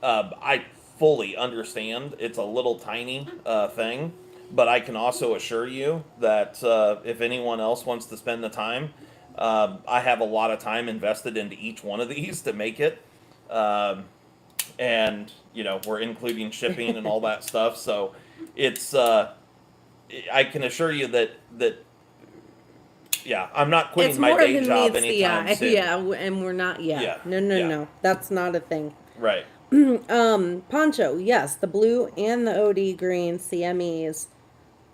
I fully understand it's a little tiny thing, but I can also assure you that if anyone else wants to spend the time, I have a lot of time invested into each one of these to make it. And, we're including shipping and all that stuff. So it's, I can assure you that yeah, I'm not quitting It's my more day than job meets the anytime eye. soon. Yeah, and we're not. Yeah. Yeah, No. yeah. No. That's not a thing. Right. Poncho, yes, the blue and the OD green CMEs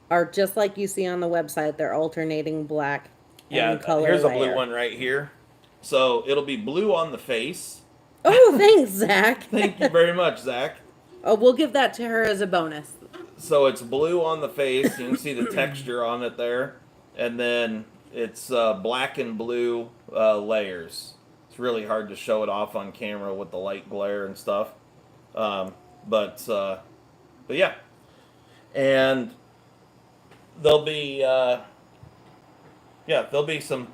are just like you see on the website. They're alternating black Yeah, and color here's layer. a blue one right here. So it'll be blue on the face. Oh, thanks, Zach. Thank you very much, Zach. Oh, we'll give that to her as a bonus. So it's blue on the face. You can see the texture on it there. And then it's black and blue layers. It's really hard to show it off on camera with the light glare and stuff. But yeah. And there'll be there'll be some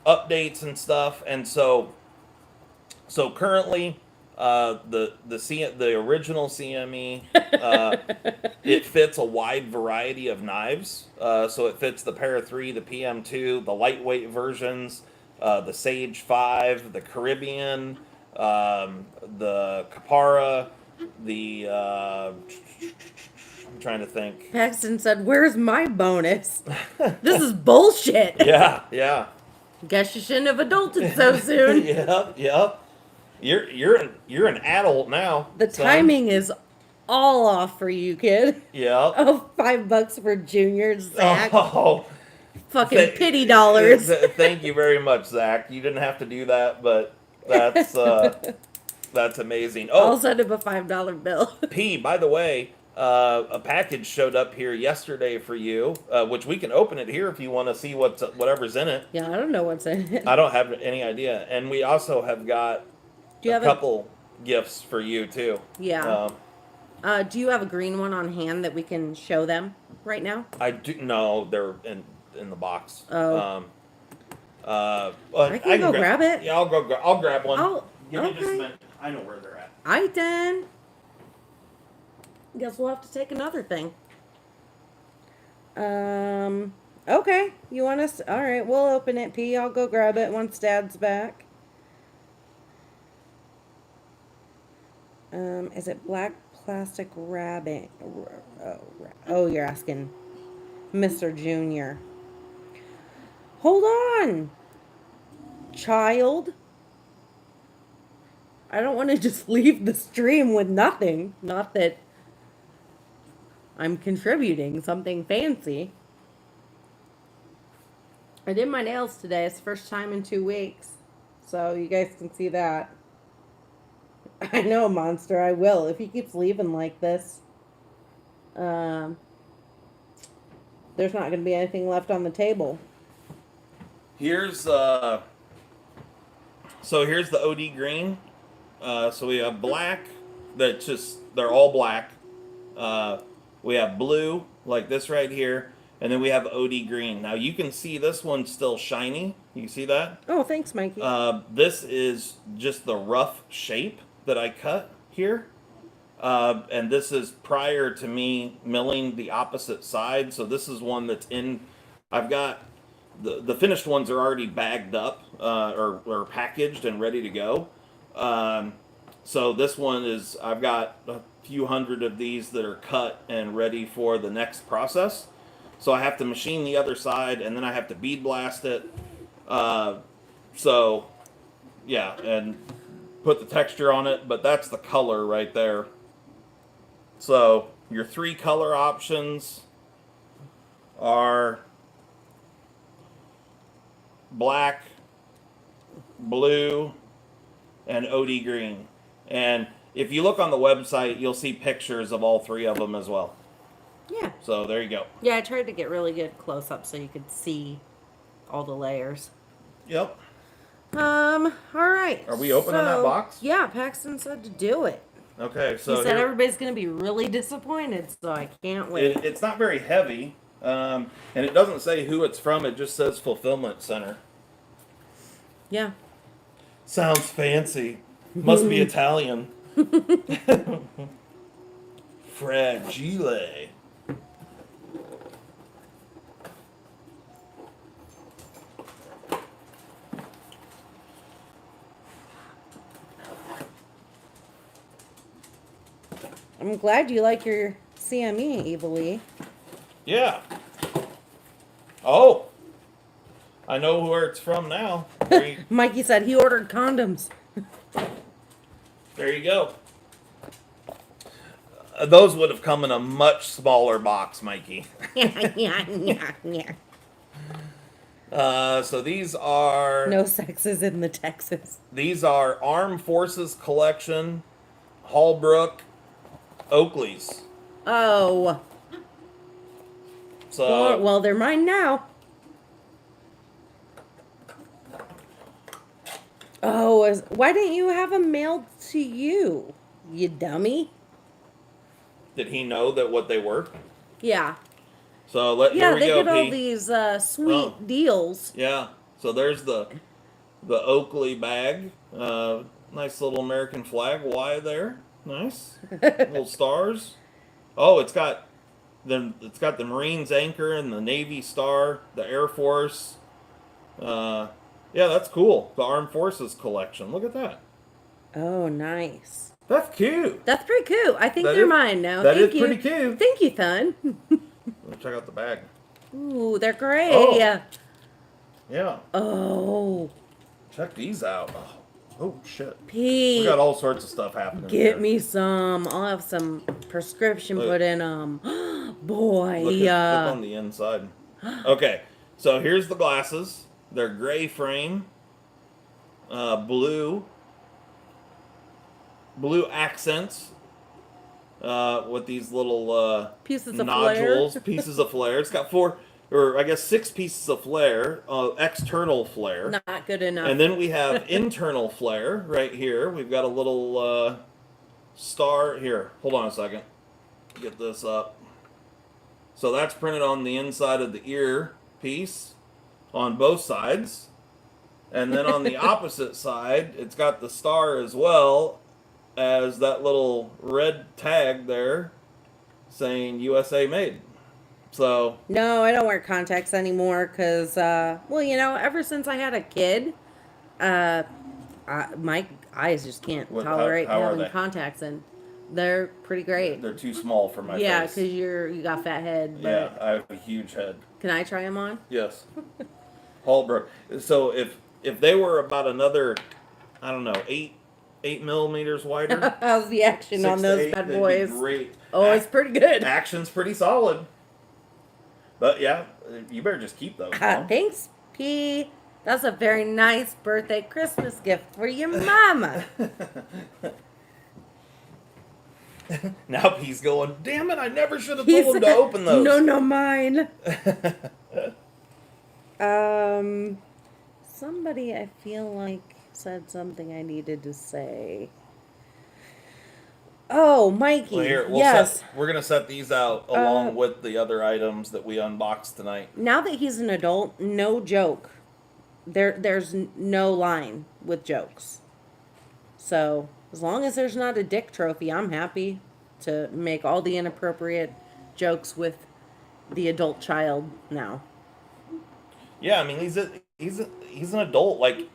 updates and stuff. And so currently the original CME it fits a wide variety of knives. So it fits the Para 3, the PM2, the lightweight versions, the Sage 5, the Caribbean, the Capara, the I'm trying to think. Paxton said, "Where's my bonus? This is bullshit." Yeah. Guess you shouldn't have adulted so soon. Yep. You're an adult now. The son. timing is all off for you, kid. Yep. Oh, $5 for junior, Zach. Oh, Fucking pity dollars. Thank you very much, Zach. You didn't have to do that, but that's amazing. Oh, I'll send him a $5 bill. P, by the way, a package showed up here yesterday for you, which we can open it here if you want to see whatever's in it. Yeah, I don't know what's in it. I don't have any idea. And we also have got a couple gifts for you, too. Yeah. Do you have a green one on hand that we can show them right now? I do. No, they're in the box. Oh. I can go grab it. Yeah, I'll grab one. Give me just a okay. minute. I know where they're at. I then. Guess we'll have to take another thing. Okay. You want us? All right, we'll open it, P. I'll go grab it once Dad's back. Is it black plastic rabbit? Oh, you're asking Mr. Junior. Hold on, child. I don't want to just leave the stream with nothing. Not that I'm contributing something fancy. I did my nails today. It's the first time in 2 weeks. So you guys can see that. I know, Monster. I will. If he keeps leaving like this, there's not going to be anything left on the table. Here's here's the OD green. So we have black. They're all black. We have blue like this right here, and then we have OD green. Now you can see this one's still shiny. You can see that. Oh, thanks, Mikey. This is just the rough shape that I cut here. And this is prior to me milling the opposite side. So this is one that's in. I've got the finished ones are already bagged up or packaged and ready to go. So this one is, I've got a few hundred of these that are cut and ready for the next process. So I have to machine the other side, and then I have to bead blast it. So yeah, and put the texture on it, but that's the color right there. So your 3 color options are black, blue, and OD green. And if you look on the website, you'll see pictures of all 3 of them as well. Yeah. So there you go. Yeah, I tried to get really good close up so you could see all the layers. Yep. All right. Are we opening that box? Yeah, Paxton said to do it. Okay, so he said everybody's going to be really disappointed, so I can't wait. It's not very heavy, and it doesn't say who it's from. It just says Fulfillment Center. Yeah. Sounds fancy. Must be Italian. Fragile. I'm glad you like your CME, Evilly. Yeah. Oh. I know where it's from now. Mikey said he ordered condoms. There you go. Those would have come in a much smaller box, Mikey. yeah. So these are... No sexes in the Texas. These are Armed Forces Collection, Hallbrook, Oakley's. Oh. So... Well, they're mine now. Oh, why didn't you have them mailed to you, you dummy? Did he know that what they were? Yeah. So yeah, here we they go, get all these sweet deals. Yeah. So there's the Oakley bag. Nice little American flag Y there. Nice. Little stars. Oh, it's got the Marines anchor and the Navy star, the Air Force. Yeah, that's cool. The Armed Forces collection. Look at that. Oh, nice. That's cute. That's pretty cute. I think they're mine now. That Thank is you. pretty cute. Thank you, Thun. Let's check out the bag. Ooh, they're great. Oh. Yeah. Oh. Check these out. Oh shit. Pete. We got all sorts of stuff happening. Get me some. I'll have some prescription put in them. Boy. Look on the inside. Okay, so here's the glasses. They're gray frame. Blue accents. With these little pieces of nodules, flare. pieces of flare. It's got 6 pieces of flare, external flare. Not good enough. And then we have internal flare right here. We've got a little star here. Hold on a second. Get this up. So that's printed on the inside of the ear piece on both sides. And then on the opposite side, it's got the star as well as that little red tag there saying USA made. So no, I don't wear contacts anymore because, well, ever since I had a kid, my eyes just can't tolerate having contacts in. They're pretty great. They're too small for my face. Yeah, because you got fat head. But yeah, I have a huge head. Can I try them on? Yes. Hallbrook. So if they were about another, I don't know, 8 8 millimeters wider. How's the action 6 on to those 8, bad they'd be boys? great. Oh, it's pretty good. Action's pretty solid. But yeah, you better just keep those. Mom. Thanks, P. That's a very nice birthday Christmas gift for your mama. Now P's going, damn it, I never should have told him to open those. No, mine. Somebody I feel like said something I needed to say. Oh, Mikey. Well, here, yes. We're going to set these out along with the other items that we unboxed tonight. Now that he's an adult, no joke. There's no line with jokes. So, as long as there's not a dick trophy, I'm happy to make all the inappropriate jokes with the adult child now. Yeah, I mean, he's an adult. Like,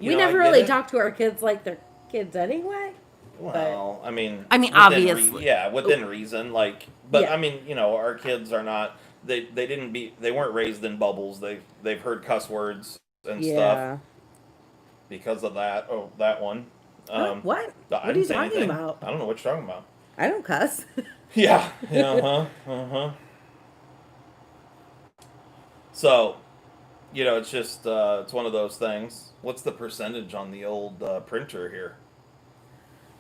we never really talk to our kids like they're kids anyway. Well, I mean, obviously, within reason. Like, but Yeah. I mean, our kids are not. They weren't raised in bubbles. They've heard cuss words and stuff because of that. Oh, that one. What? What are I didn't you say talking anything. about? I don't know what you're talking about. I don't cuss. Yeah. So, it's just it's one of those things. What's the percentage on the old printer here?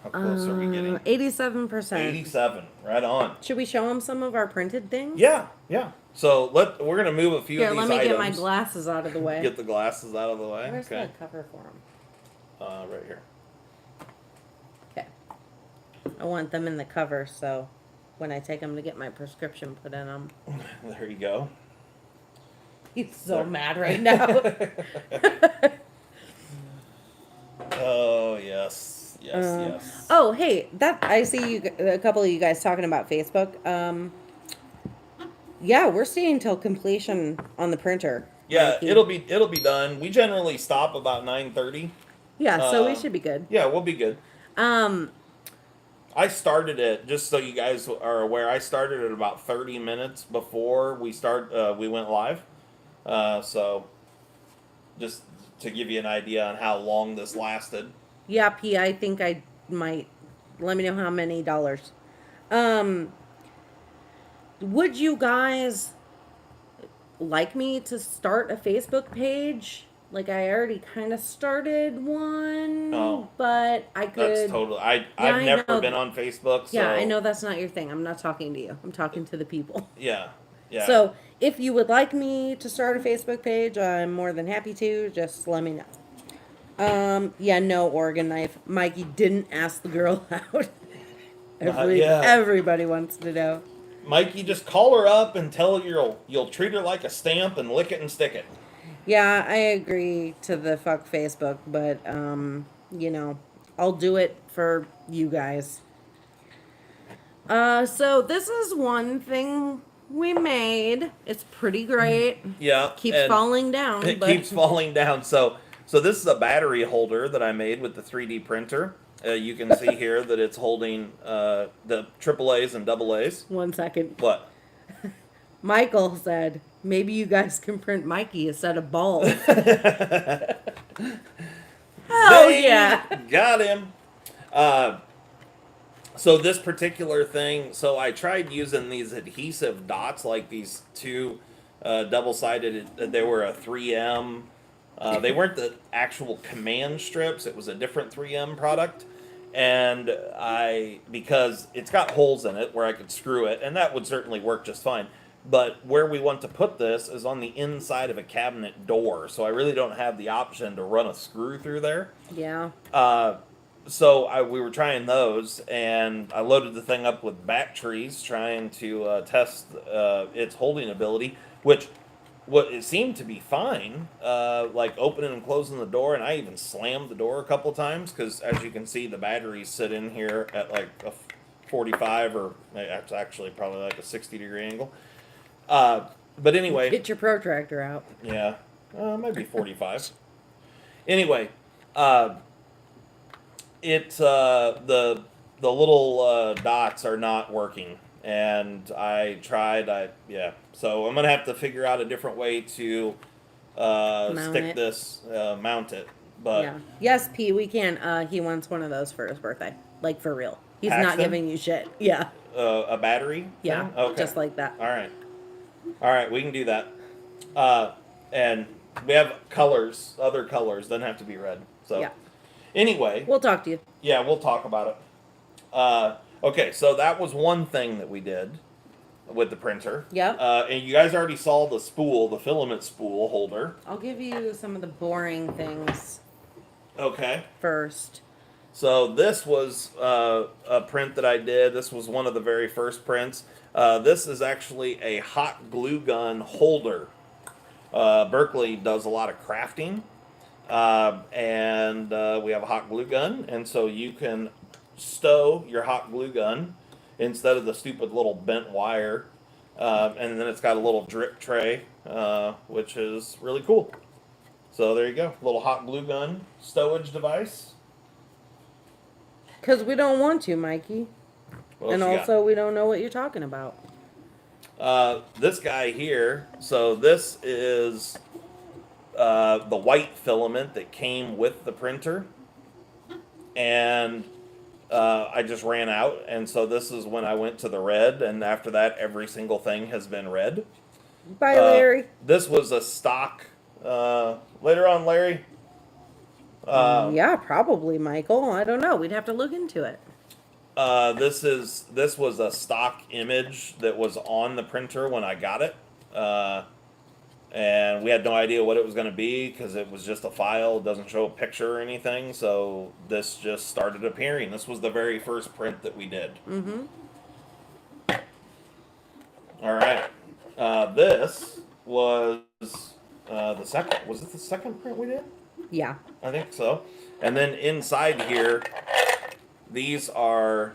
How close are we getting? 87%. 87. Right on. Should we show them some of our printed things? Yeah. So we're gonna move a few of these items. Here, let me get my glasses out of the way. Get the glasses out of the way. Where's the cover for them? Right here. Okay. I want them in the cover, so when I take them to get my prescription put in them. There you go. He's so mad right now. Oh yes. Yes. Oh, hey, I see a couple of you guys talking about Facebook. Yeah, we're staying till completion on the printer. Yeah, it'll be done. We generally stop about 9:30. Yeah, so we should be good. Yeah, we'll be good. I started it, just so you guys are aware, I started it about 30 minutes before we went live. So just to give you an idea on how long this lasted. Yeah, P, I think I might. Let me know how many dollars. Would you guys like me to start a Facebook page? Like, I already kind of started one, but I could. That's totally. I've never been on Facebook. So. Yeah, I know that's not your thing. I'm not talking to you. I'm talking to the people. Yeah. So, if you would like me to start a Facebook page, I'm more than happy to. Just let me know. Yeah, no Oregon knife. Mikey didn't ask the girl out. Everybody wants to know. Mikey, just call her up and tell her you'll treat her like a stamp and lick it and stick it. Yeah, I agree to the fuck Facebook, but I'll do it for you guys. So this is one thing we made. It's pretty great. Yeah. Keeps falling down. Keeps falling down. So this is a battery holder that I made with the 3D printer. You can see here that it's holding the AAAs and AAs. 1 second. What? Michael said, maybe you guys can print Mikey a set of balls. Hell yeah. Got him. So this particular thing, so I tried using these adhesive dots, like these two double-sided, they were a 3M. They weren't the actual command strips. It was a different 3M product. And because it's got holes in it where I could screw it, and that would certainly work just fine. But where we want to put this is on the inside of a cabinet door. So I really don't have the option to run a screw through there. Yeah. So we were trying those, and I loaded the thing up with batteries, trying to test its holding ability, which it seemed to be fine, like opening and closing the door, and I even slammed the door a couple times, because as you can see, the batteries sit in here at like a 45, or it's actually probably like a 60-degree angle. But anyway. Get your protractor out. Yeah. Maybe 45. Anyway, it's the little dots are not working, and I tried. So I'm gonna have to figure out a different way to mount it. But Yeah. Yes, P, we can. He wants one of those for his birthday. Like, for real. He's not Paxton? giving you shit. Yeah. A battery Yeah. thing? Okay. Just like that. All right, we can do that. And we have colors, other colors, doesn't have to be red. So Yeah. anyway, We'll talk to you. yeah, we'll talk about it. Okay, so that was one thing that we did with the printer. Yep. And you guys already saw the spool, the filament spool holder. I'll give you some of the boring things Okay. first. So this was a print that I did. This was one of the very first prints. This is actually a hot glue gun holder. Berkeley does a lot of crafting, and we have a hot glue gun, and so you can stow your hot glue gun instead of the stupid little bent wire, and then it's got a little drip tray, which is really cool. So there you go, little hot glue gun stowage device. Because we don't want to, Mikey. What And else you got? also, we don't know what you're talking about. This guy here, so this is the white filament that came with the printer, and I just ran out, and so this is when I went to the red, and after that every single thing has been red. Bye, Larry. This was a stock, later on, Larry. Yeah, probably, Michael. I don't know. We'd have to look into it. This was a stock image that was on the printer when I got it, and we had no idea what it was going to be because it was just a file. It doesn't show a picture or anything. So this just started appearing. This was the very first print that we did. Mm-hmm. All right. This was the second. Was it the second print we did? Yeah. I think so. And then inside here, these are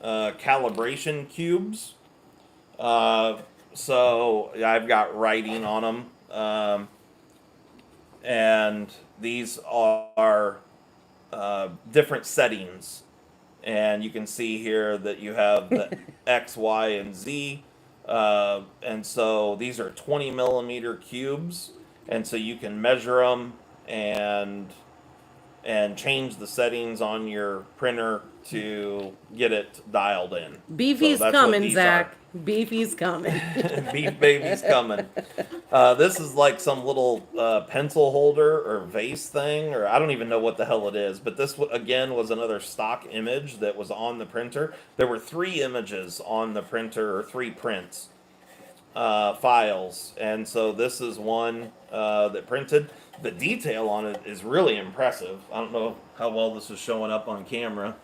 calibration cubes. So I've got writing on them. And these are different settings. And you can see here that you have the X, Y, and Z. And so these are 20 millimeter cubes. And so you can measure them and change the settings on your printer to get it dialed in. Beefy's So that's what coming, these Zach. Beefy's coming. Beef baby's coming. This is like some little pencil holder or vase thing, or I don't even know what the hell it is. But this, again, was another stock image that was on the printer. There were 3 images on the printer, or 3 prints files. And so this is one that printed. The detail on it is really impressive. I don't know how well this is showing up on camera,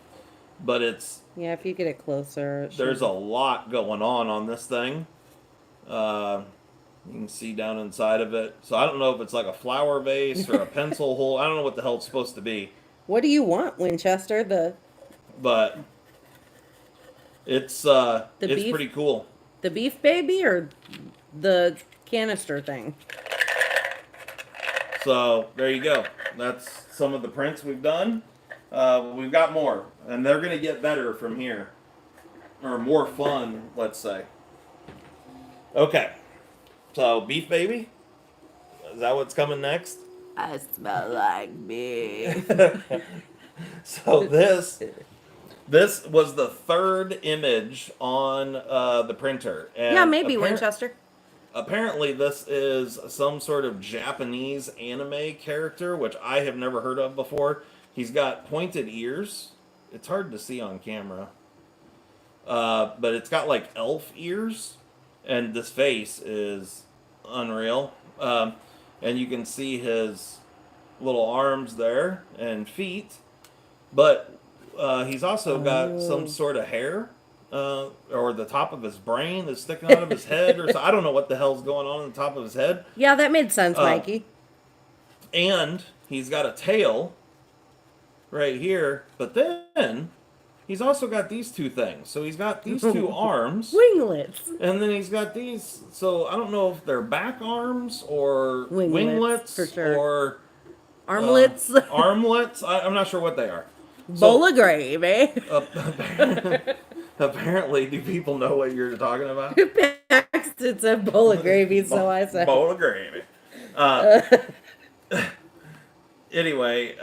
but it's... Yeah, if you get it closer. There's a lot going on this thing. You can see down inside of it. So I don't know if it's like a flower vase or a pencil hole. I don't know what the hell it's supposed to be. What do you want, Winchester? But it's beef? pretty cool. The beef baby or the canister thing? So there you go. That's some of the prints we've done. We've got more, and they're going to get better from here, or more fun, let's say. Okay, so beef baby, is that what's coming next? I smell like beef. So this was the 3rd image on the printer. And yeah, maybe Winchester. Apparently, this is some sort of Japanese anime character, which I have never heard of before. He's got pointed ears. It's hard to see on camera. But it's got like elf ears. And this face is unreal. And you can see his little arms there and feet. But he's also got some sort of hair. Or the top of his brain is sticking out of his head. Or so. I don't know what the hell's going on the top of his head. Yeah, that made sense, Mikey. And he's got a tail right here, but then he's also got these 2 things. So he's got these 2 arms, Winglets. and then he's got these. So I don't know if they're back arms or winglets for sure. or Armlets. armlets. I'm not sure what they are. Bowl of gravy. Apparently, do people know what you're talking about? Paxton said bowl of gravy, so I said. Bowl of gravy. Anyway,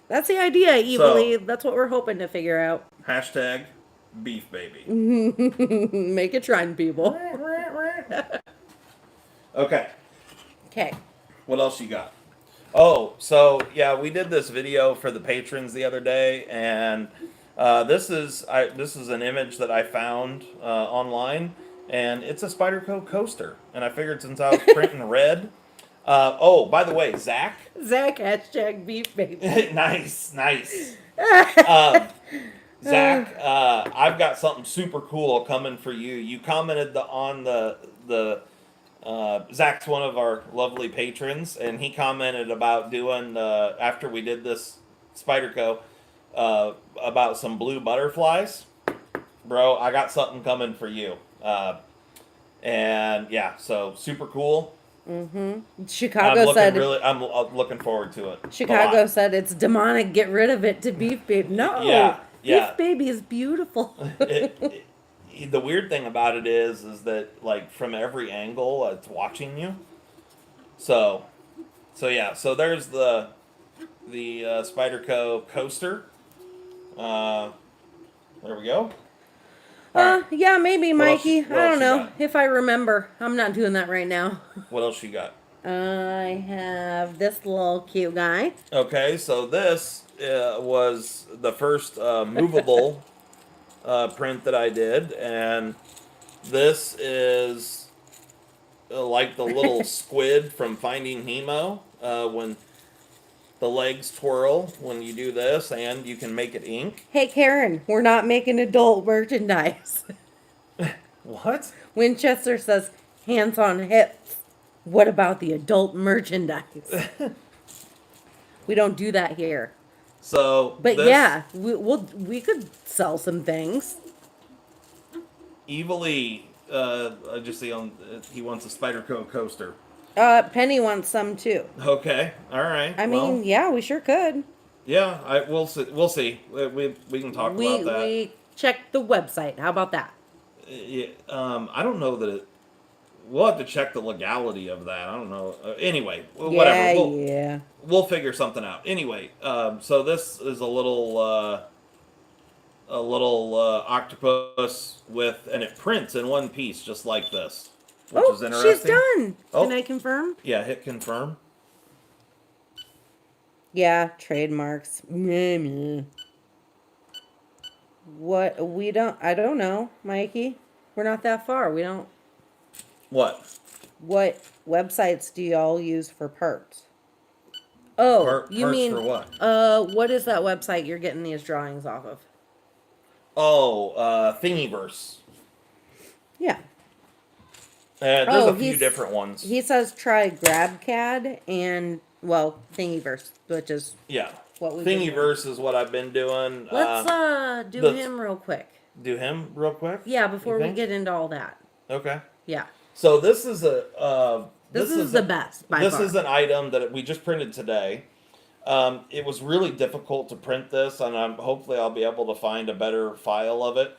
That's the idea, so Evilly. That's what we're hoping to figure out. hashtag beef baby. Make it trend, people. Okay, Okay. what else you got? Oh, so yeah, we did this video for the patrons the other day, and this is an image that I found online, and it's a Spyderco coaster. And I figured since I was printing red. Oh, by the way, Zach. Zach, hashtag beef baby. Nice. Zach, I've got something super cool coming for you. You commented on the Zach's one of our lovely patrons, and he commented about doing after we did this Spyderco about some blue butterflies. Bro, I got something coming for you. And yeah, so super cool. Chicago said I'm looking forward to it. Chicago said it's demonic. Get rid of it to beef baby. No, yeah. Beef baby is beautiful. The weird thing about it is that like from every angle it's watching you. So yeah. So there's the Spyderco coaster. There we go. Yeah, maybe, Mikey. what I else don't you know got? if I remember. I'm not doing that right now. What else you got? I have this little cute guy. Okay, so this was the first movable print that I did, and this is like the little squid from Finding Nemo when the legs twirl when you do this, and you can make it ink. Hey, Karen, we're not making adult merchandise. What? Winchester says, hands on hips. What about the adult merchandise? We don't do that here. So, But yeah, we could sell some things. Evilly, I just see he wants a Spyderco coaster. Penny wants some too. Okay, all right. I mean, yeah, we sure could. Yeah, we'll see. We'll see. We can talk about that. We checked the website. How about that? Yeah, I don't know that we'll have to check the legality of that. I don't know. Anyway, whatever. We'll figure something out. Anyway, so this is a little octopus and it prints in one piece just like this, which is interesting. She's done. Can I confirm? Yeah, hit confirm. Yeah, trademarks. What I don't know, Mikey. We're not that far. We don't. What websites do y'all use for parts? Oh, you parts mean for what? What is that website you're getting these drawings off of? Oh, Thingiverse. Yeah. There's a few different ones. He says try GrabCAD and Thingiverse, which is what we Thingiverse is what I've been doing. Let's do him real quick. Do him real quick? Yeah, before we get into all that. Okay. Yeah. So this is the best by far. This is an item that we just printed today. It was really difficult to print this, and hopefully I'll be able to find a better file of it.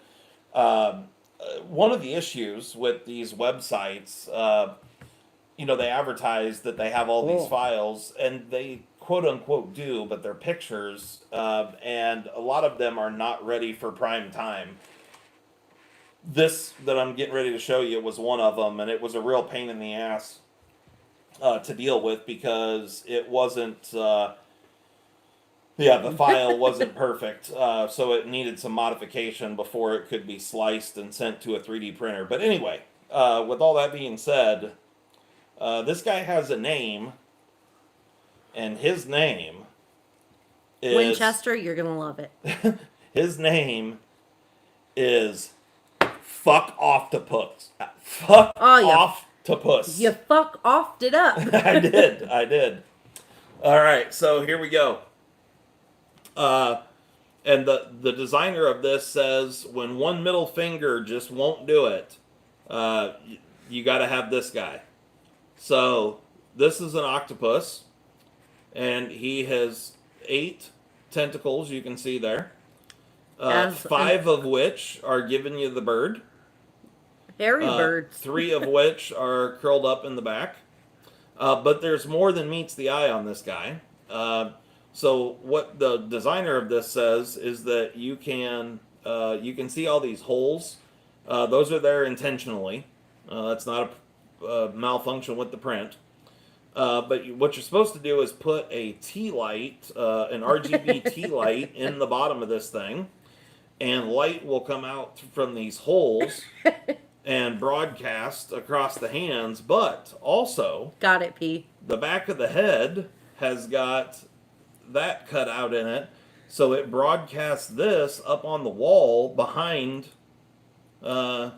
One of the issues with these websites, they advertise that they have all these files, and they quote unquote do, but they're pictures, and a lot of them are not ready for prime time. This that I'm getting ready to show you was one of them, and it was a real pain in the ass to deal with because it wasn't. The file wasn't perfect, so it needed some modification before it could be sliced and sent to a 3D printer. But anyway, with all that being said, this guy has a name, and his name is... Winchester, you're going to love it. His name is Fuck Octopus. Fuck Octopus. You fuck offed it up. I did. All right, so here we go. And the designer of this says, when one middle finger just won't do it, you got to have this guy. So this is an octopus, and he has 8 tentacles, you can see there. 5 of which are giving you the bird. Hairy birds. 3 of which are curled up in the back. But there's more than meets the eye on this guy. So what the designer of this says is that you can see all these holes. Those are there intentionally. That's not a malfunction with the print. But what you're supposed to do is put a tea light, an RGB tea light, in the bottom of this thing, and light will come out from these holes and broadcast across the hands. But also, Got it, P. the back of the head has got that cut out in it, so it broadcasts this up on the wall behind my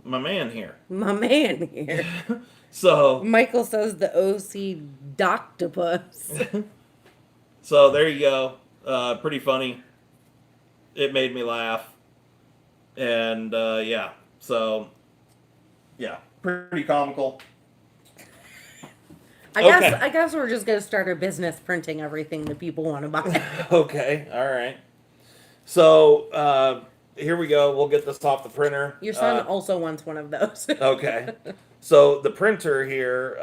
man here. My man here. So Michael says the OC doctopus. So there you go. Pretty funny. It made me laugh. And yeah. So yeah, pretty comical. I guess we're just gonna start a business printing everything that people want to buy. Okay. All right. So here we go. We'll get this off the printer. Your son also wants one of those. Okay. So the printer here,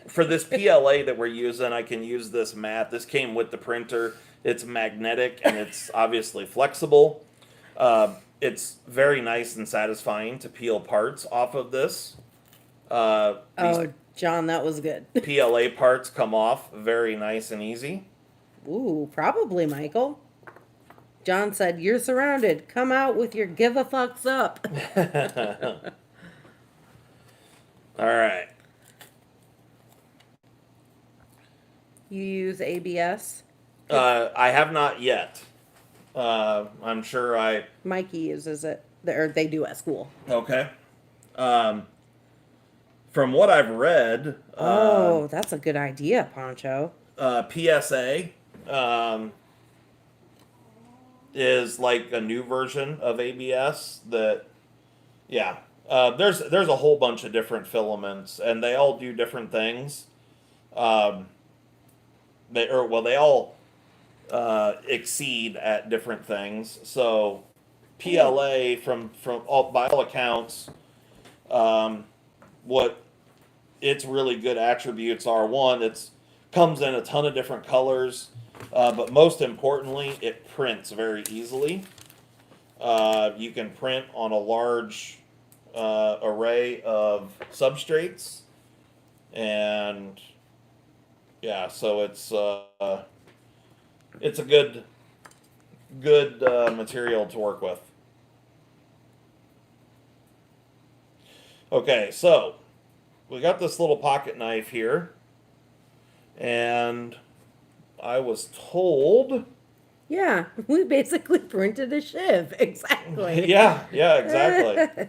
for this PLA that we're using, I can use this mat. This came with the printer. It's magnetic and it's obviously flexible. It's very nice and satisfying to peel parts off of this. Oh, John, that was good. PLA parts come off very nice and easy. Ooh, probably, Michael. John said, "You're surrounded. Come out with your give a fucks up." All right. You use ABS? I have not yet. I'm sure Mikey uses it, or they do at school. Okay. From what I've read, Oh, that's a good idea, Poncho. PSA is like a new version of ABS that, yeah. There's a whole bunch of different filaments, and they all do different things. They all exceed at different things. So PLA, by all accounts, what its really good attributes are: one, it's comes in a ton of different colors, but most importantly, it prints very easily. You can print on a large array of substrates, and yeah, so it's a good material to work with. Okay, so we got this little pocket knife here, and I was told. Yeah, we basically printed a shiv. Exactly. Yeah, exactly.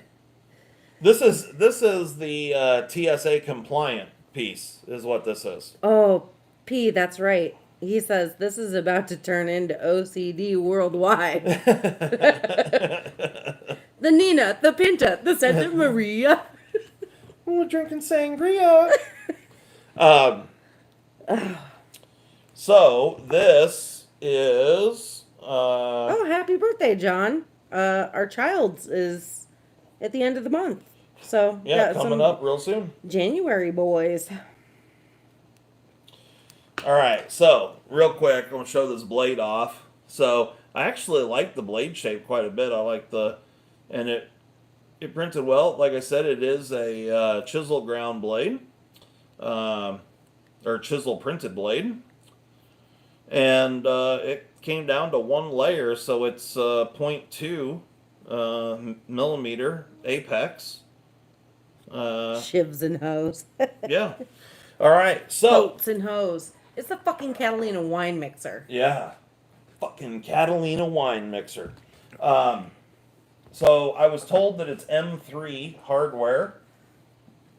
This is the TSA compliant piece, is what this is. Oh, P, that's right. He says this is about to turn into OCD worldwide. The Nina, the Pinta, the Santa Maria. We're drinking sangria. So this is. Oh, happy birthday, John! Our child's is at the end of the month, so yeah, coming up real soon. January boys. All right, so real quick, I'm gonna show this blade off. So I actually like the blade shape quite a bit. I like and it printed well. Like I said, it is a chisel ground blade, or chisel printed blade, and it came down to one layer, so it's 0.2 millimeter apex. Shivs and hoes. Yeah. All right, so Boats and hoes. It's the fucking Catalina wine mixer. yeah, fucking Catalina wine mixer. So I was told that it's M3 hardware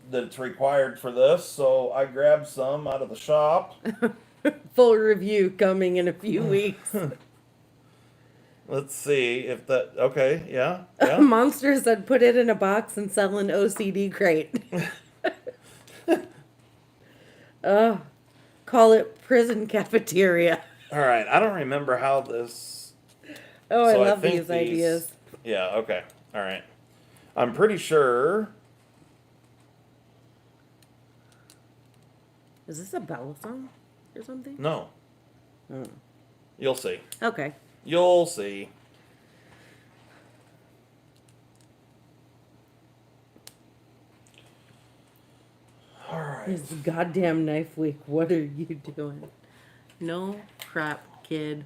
that's required for this, so I grabbed some out of the shop. Full review coming in a few weeks. Let's see if that. Okay, yeah. Monster said put it in a box and sell an OCD crate. Call it prison cafeteria. All right, I don't remember how this. Oh, So I love think these ideas. Yeah. Okay. All right. I'm pretty sure. Is this a Bella song or something? No. Oh. You'll see. Okay. You'll see. All right. It's goddamn knife week. What are you doing? No crap, kid.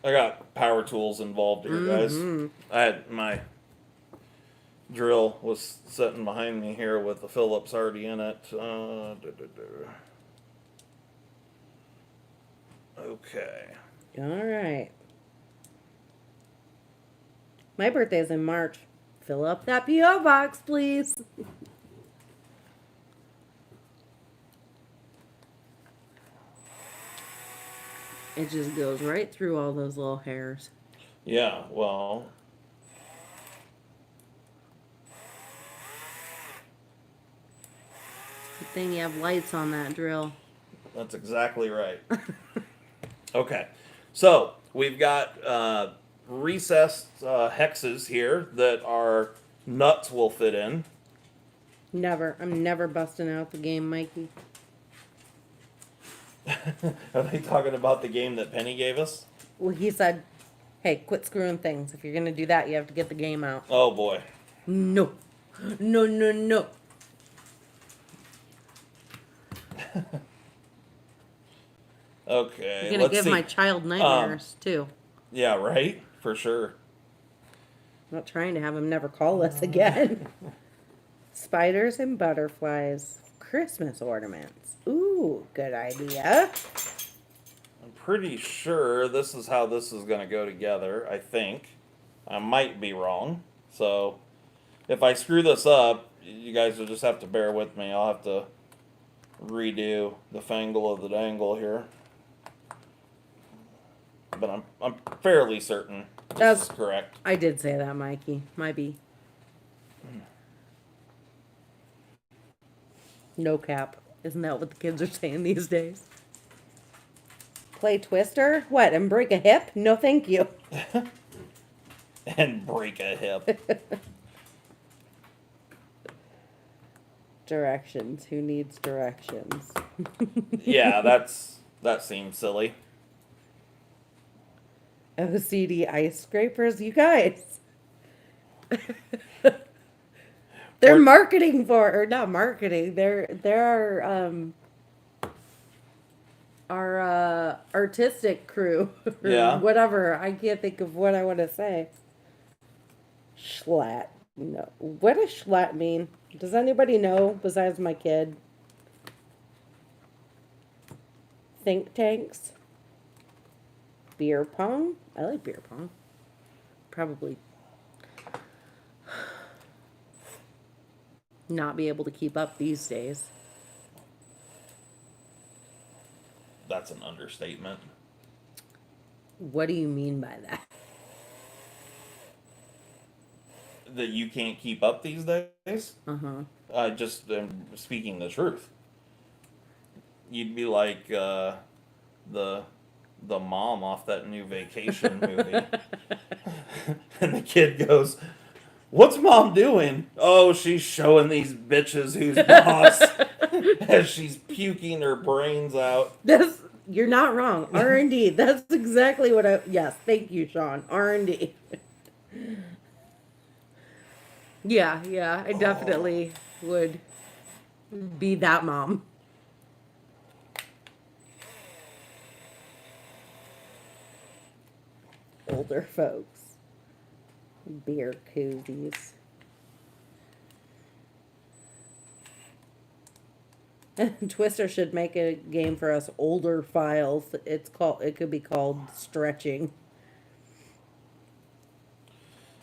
I got power tools involved here, guys. I had my drill was sitting behind me here with the Phillips already in it. Okay. All right. My birthday's in March. Fill up that P.O. box, please. It just goes right through all those little hairs. Yeah, well. Good thing you have lights on that drill. That's exactly right. Okay. So, we've got recessed hexes here that our nuts will fit in. Never. I'm never busting out the game, Mikey. Are they talking about the game that Penny gave us? Well, he said, hey, quit screwing things. If you're going to do that, you have to get the game out. Oh, boy. No. No, no, no. Okay. You're going to give my child nightmares, too. Yeah, right? For sure. I'm not trying to have him never call us again. Spiders and butterflies. Christmas ornaments. Ooh, good idea. I'm pretty sure this is how this is going to go together, I think. I might be wrong. So, if I screw this up, you guys will just have to bear with me. I'll have to redo the fangle of the dangle here. But I'm fairly certain this is correct. I did say that, Mikey. Might be. No cap. Isn't that what the kids are saying these days? Play Twister? What, and break a hip? No, thank you. And break a hip. Directions. Who needs directions? Yeah, that seems silly. OCD ice scrapers, you guys. They're marketing for, or not marketing. They're our artistic crew. Or Yeah. whatever. I can't think of what I want to say. Schlatt. No. What does schlatt mean? Does anybody know besides my kid? Think tanks. Beer pong? I like beer pong. Probably not be able to keep up these days. That's an understatement. What do you mean by that? That you can't keep up these days? Uh-huh. I just am speaking the truth. You'd be like the mom off that new Vacation movie. And the kid goes, "What's mom doing?" "Oh, she's showing these bitches who's boss." As she's puking her brains out. You're not wrong. R&D. That's exactly what yes, thank you, Sean. R&D. Yeah, I definitely would be that mom. Older folks. Beer koozies. Twister should make a game for us older files. It could be called stretching.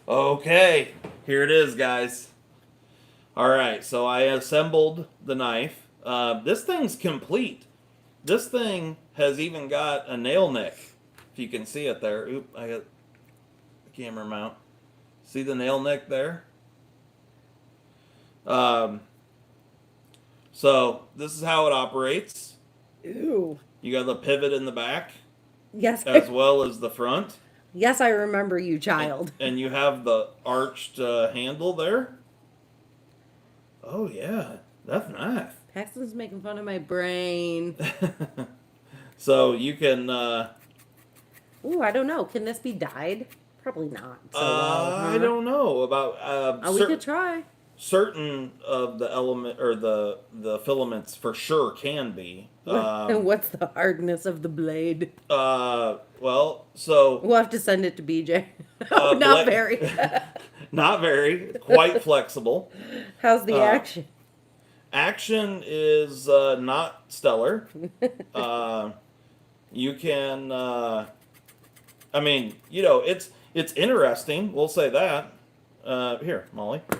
Okay, here it is, guys. Alright, so I assembled the knife. This thing's complete. This thing has even got a nail nick. If you can see it there. Oop, I got the camera mount. See the nail nick there? So, this is how it operates. Ooh. You got the pivot in the back, Yes. as well as the front. Yes, I remember you, child. And you have the arched handle there. Oh, yeah. That's nice. Paxton's making fun of my brain. So you can, Ooh, I don't know. Can this be dyed? Probably not so well, huh? I don't know about, We could try. certain of the element or the filaments for sure can be. What's the hardness of the blade? Well, so We'll have to send it to BJ. Oh, not very. not very, quite flexible. How's the action? Action is not stellar. You can, I mean, it's interesting. We'll say that. Here, Molly, why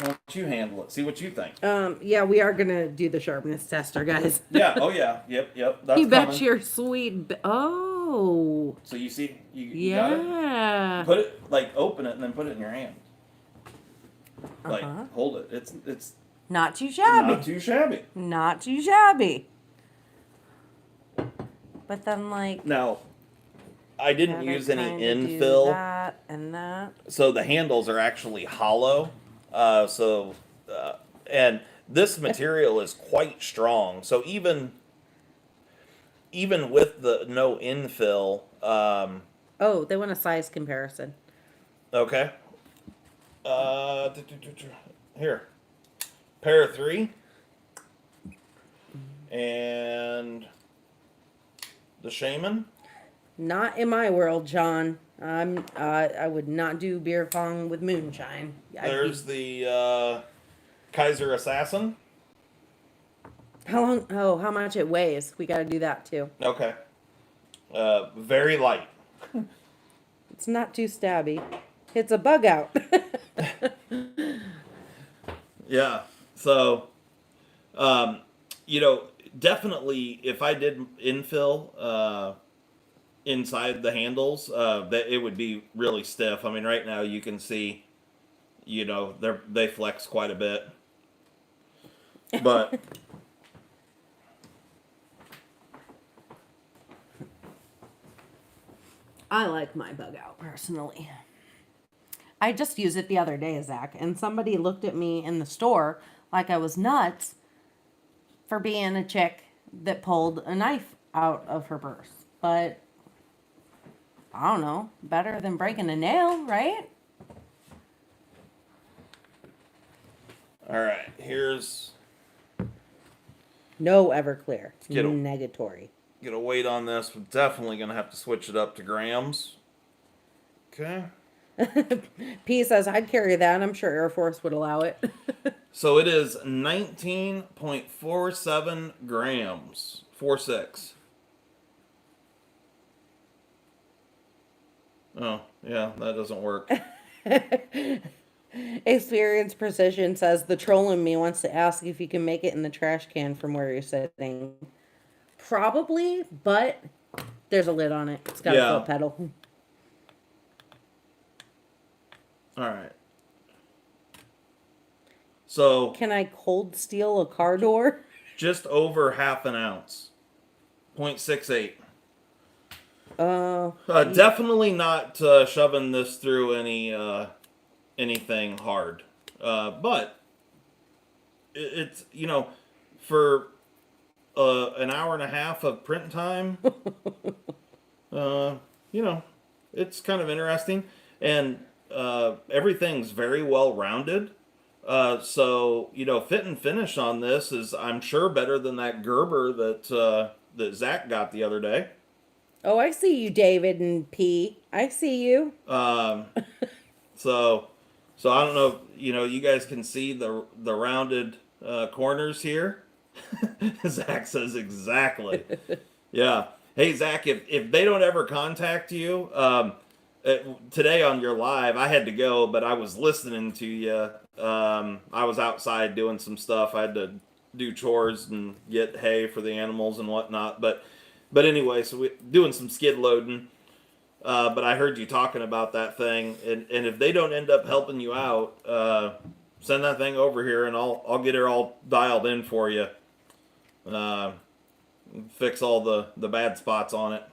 don't you handle it? See what you think. Yeah, we are gonna do the sharpness tester, guys. Yeah. Oh yeah. Yep. That's You bet coming. your sweet. Oh. So you see, you got it. Yeah. Put it open it and then put it in your hand. Hold it. It's Not too shabby. not too shabby. Not too shabby. But then, Now, I didn't gotta use any kinda do infill, that and that. so the handles are actually hollow. And this material is quite strong. So even with the no infill, Oh, they want a size comparison. okay. Here, pair of 3, and the Shaman. Not in my world, John. I would not do beer pong with moonshine. There's the Kaiser Assassin. How long? Oh, how much it weighs? We got to do that too. Okay. Very light. It's not too stabby. It's a bug out. Yeah. So, definitely if I did infill inside the handles, that it would be really stiff. I mean, right now you can see, they flex quite a bit. But I like my bug out personally. I just used it the other day, Zach, and somebody looked at me in the store like I was nuts for being a chick that pulled a knife out of her purse. But I don't know, better than breaking a nail, right? all right, here's No Everclear. Get a- Negatory. get a weight on this. We're definitely gonna have to switch it up to grams. Okay. P says I'd carry that. I'm sure Air Force would allow it. So it is 19.47 grams. 46. Oh, yeah, that doesn't work. Experience Precision says the troll in me wants to ask if you can make it in the trash can from where you're sitting. Probably, but there's a lid on it. It's got a foot pedal. All right. So Can I cold steal a car door? just over half an ounce. 0.68. Definitely not shoving this through anything hard. But it's, for an hour and a half of print time, it's kind of interesting. And everything's very well rounded. So, fit and finish on this is, I'm sure, better than that Gerber that Zach got the other day. Oh, I see you, David and P. I see you. So I don't know if, you guys can see the rounded corners here. Zach says exactly. Yeah. Hey, Zach, if they don't ever contact you, today on your live, I had to go, but I was listening to you. I was outside doing some stuff. I had to do chores and get hay for the animals and whatnot. But anyway, so we doing some skid loading. But I heard you talking about that thing, and if they don't end up helping you out, send that thing over here, and I'll get her all dialed in for you. Fix all the bad spots on it.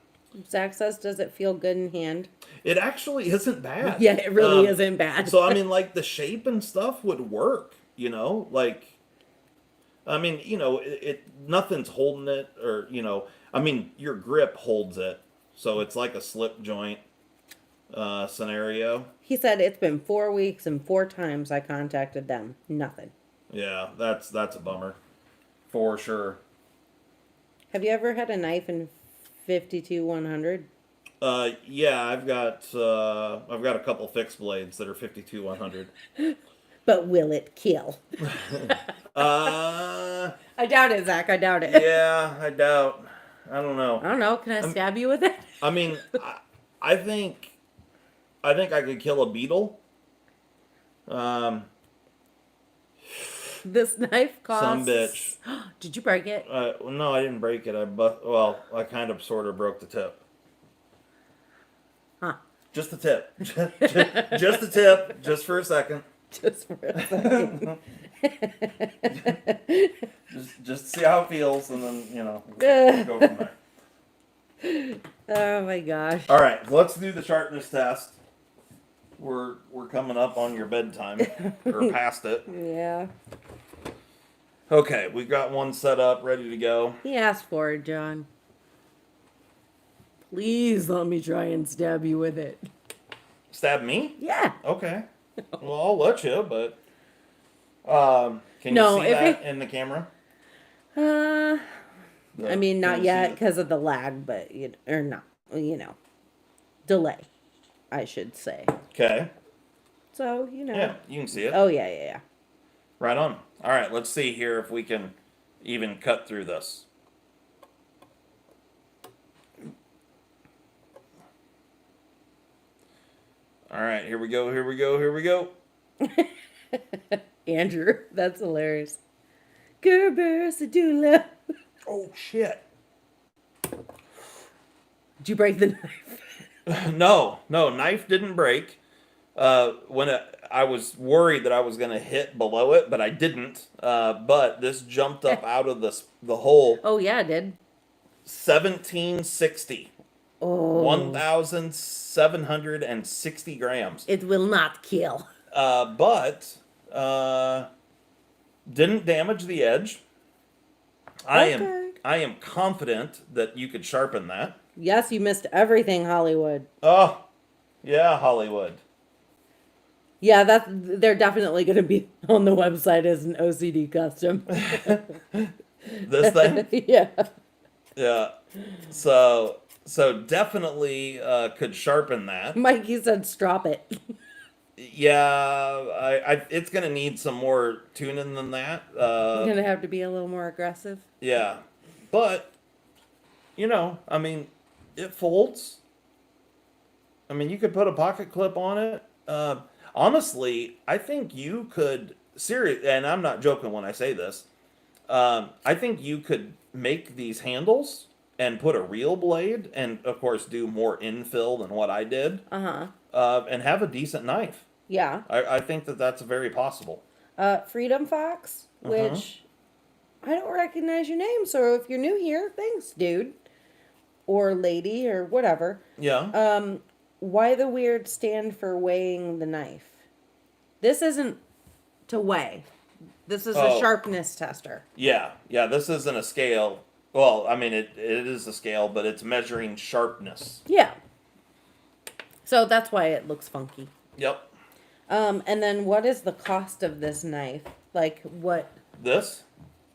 Zach says, does it feel good in hand? It actually isn't bad. Yeah, it really isn't bad. So, I mean, like, the shape and stuff would work. You know, like, I mean, nothing's holding it, or I mean, your grip holds it, so it's like a slip joint scenario. He said it's been 4 weeks and 4 times I contacted them. Nothing. Yeah, that's a bummer, for sure. Have you ever had a knife in 52-100? Yeah, I've got a couple fixed blades that are 52-100. But will it kill? Uh, I doubt it, Zach. I doubt it. yeah, I doubt. I don't know. I don't know. Can I stab you with it? I mean, I think I could kill a beetle. Um, This knife costs. some bitch. Did you break it? No, I didn't break it. I kind of sort of broke the tip. Huh. Just the tip. Just the tip. Just for a second. Just for a second. Just see how it feels, and then go from there. Oh my gosh. All right, let's do the sharpness test. We're coming up on your bedtime, or past it. Yeah. Okay, we've got one set up, ready to go. He asked for it, John. Please let me try and stab you with it. Stab me? Yeah. Okay. Well, I'll let you, but can No, you see if that in the camera? I mean, Can not you yet see it? because of the lag, but delay, I should say. Okay. So Yeah, you can see it. Oh yeah. Right on. All right, let's see here if we can even cut through this. All right, here we go. Andrew, that's hilarious. Gerber Sedula. Oh, shit. Did you break the knife? No, knife didn't break. I was worried that I was going to hit below it, but I didn't. But this jumped up out of the hole. Oh yeah, it did. 1760. Oh. 1,760 grams. It will not kill. But didn't damage the edge. Okay. I am confident that you could sharpen that. Yes, you missed everything, Hollywood. Oh, yeah, Hollywood. Yeah, they're definitely going to be on the website as an OCD custom. This thing? Yeah. Yeah. So definitely could sharpen that. Mikey said strop it. Yeah, it's gonna need some more tuning than that. You're going to have to be a little more aggressive. Yeah, but I mean, it folds. I mean, you could put a pocket clip on it. Honestly, I think you could and I'm not joking when I say this. I think you could make these handles and put a real blade, and of course do more infill than what I did. And have a decent knife. Yeah. I think that's very possible. Freedom Fox, which I don't recognize your name, so if you're new here, thanks, dude. Or lady, or whatever. Yeah. Why the weird stand for weighing the knife? This isn't to weigh. This is a sharpness tester. Yeah. This isn't a scale. Well, I mean, it is a scale, but it's measuring sharpness. Yeah. So that's why it looks funky. Yep. And then what is the cost of this knife? Like what? This?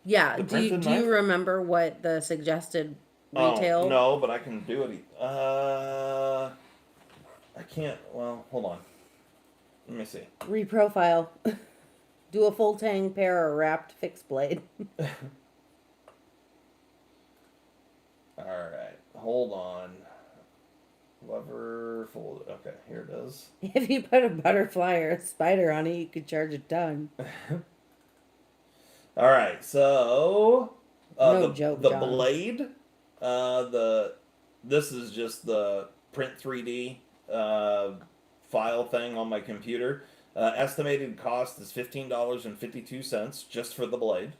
Yeah. The Do you printed knife? remember what the suggested retail? Oh, no, but I can do it. I can't. Well, hold on. Let me see. Reprofile. Do a full tang pair or wrapped fixed blade. All right. Hold on. Lever fold. Okay, here it is. If you put a butterfly or a spider on it, you could charge a ton. All right. So No joke, the John. blade. This is just the Print 3D file thing on my computer. Estimated cost is $15.52 just for the blade.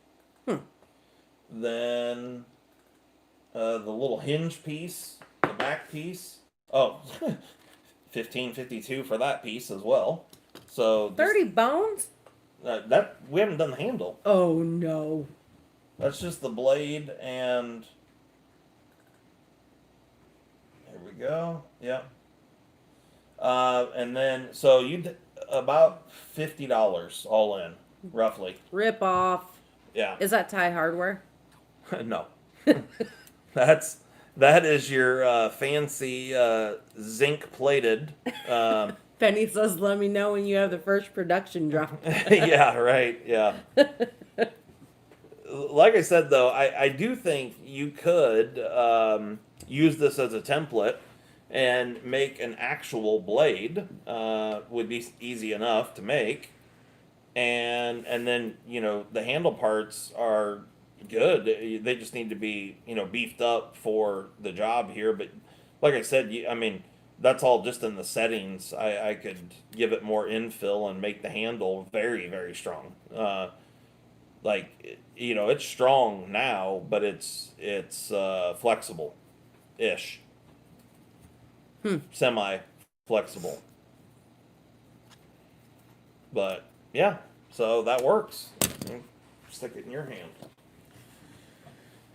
Then the little hinge piece, the back piece. Oh, $15.52 for that piece as well. So 30 bones? That we haven't done the handle. Oh no. That's just the blade, and there we go. Yep. And then so you about $50 all in, roughly. Rip off. Yeah. Is that Thai hardware? No. That is your fancy zinc plated. Penny says, "Let me know when you have the first production drop." Yeah, right. Yeah. Like I said, though, I do think you could use this as a template and make an actual blade. Would be easy enough to make, and then the handle parts are good. They just need to be beefed up for the job here. But like I said, I mean that's all just in the settings. I could give it more infill and make the handle very very strong. Like it's strong now, but it's flexible, ish, semi flexible. But yeah, so that works. Stick it in your hand.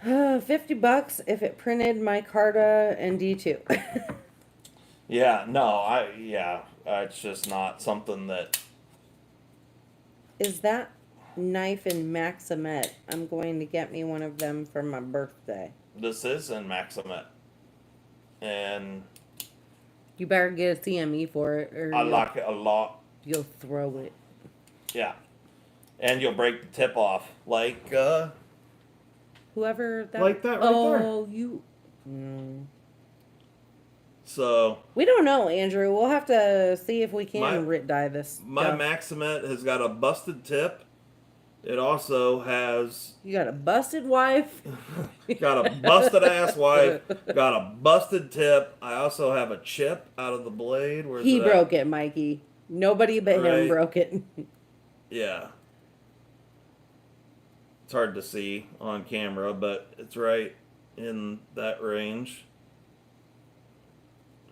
$50 if it printed micarta and D2. Yeah, no, it's just not something that. Is that knife in Maximet? I'm going to get me one of them for my birthday. This is in Maximet, and You better get a CME for it, or I like it a lot. you'll throw it. Yeah, and you'll break the tip off like Whoever that. Like that right there. Oh, you. Mm. So We don't know, Andrew. We'll have to see if we can My- Rit dye this. my stuff. Maximet has got a busted tip. It also has You got a busted wife. got a busted ass wife, got a busted tip. I also have a chip out of the blade. Where's He it at? broke it, Mikey. Nobody but him Right. broke it. Yeah. It's hard to see on camera, but it's right in that range.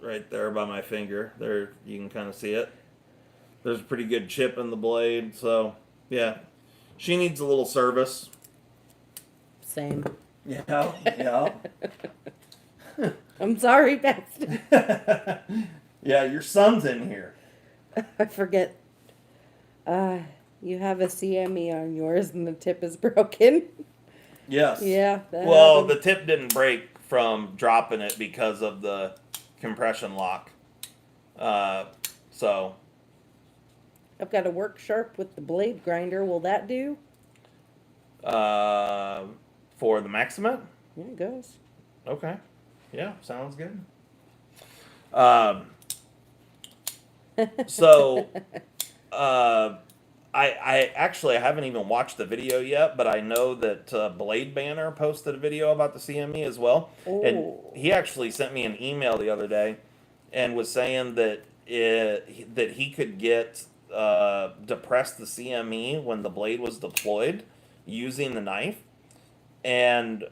Right there by my finger. There, you can kind of see it. There's a pretty good chip in the blade, so yeah. She needs a little service. Same. Yeah, yeah. I'm sorry, Paxton. Yeah, your son's in here. I forget. You have a CME on yours and the tip is broken. Yes. Yeah. Well, happened. the tip didn't break from dropping it because of the compression lock. So I've got to work sharp with the blade grinder. Will that do? for the Maximet? Yeah, it goes. Okay. Yeah, sounds good. Um, so, I actually I haven't even watched the video yet, but I know that Blade Banner posted a video about the CME as well. And Oh. he actually sent me an email the other day and was saying that that he could get depress the CME when the blade was deployed using the knife. And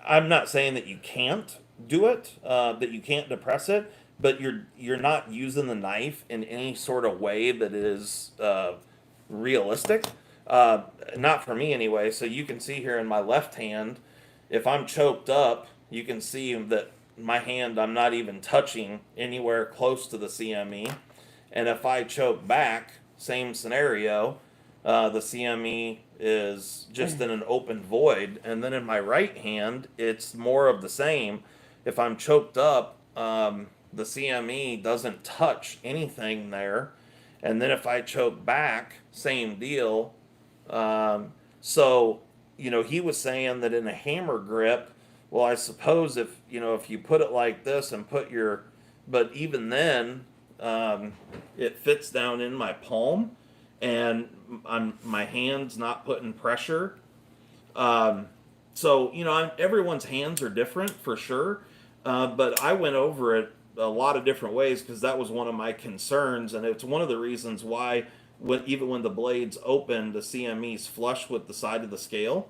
I'm not saying that you can't do it, that you can't depress it, but you're not using the knife in any sort of way that is realistic. Not for me anyway. So you can see here in my left hand, if I'm choked up, you can see that my hand, I'm not even touching anywhere close to the CME. And if I choke back, same scenario, the CME is just in an open void. And then in my right hand, it's more of the same. If I'm choked up, the CME doesn't touch anything there. And then if I choke back, same deal. So, he was saying that in a hammer grip, well, I suppose if you put it like this and but even then, it fits down in my palm, and my hand's not putting pressure. So everyone's hands are different for sure, but I went over it a lot of different ways because that was one of my concerns, and it's one of the reasons why even when the blade's open, the CME's flush with the side of the scale.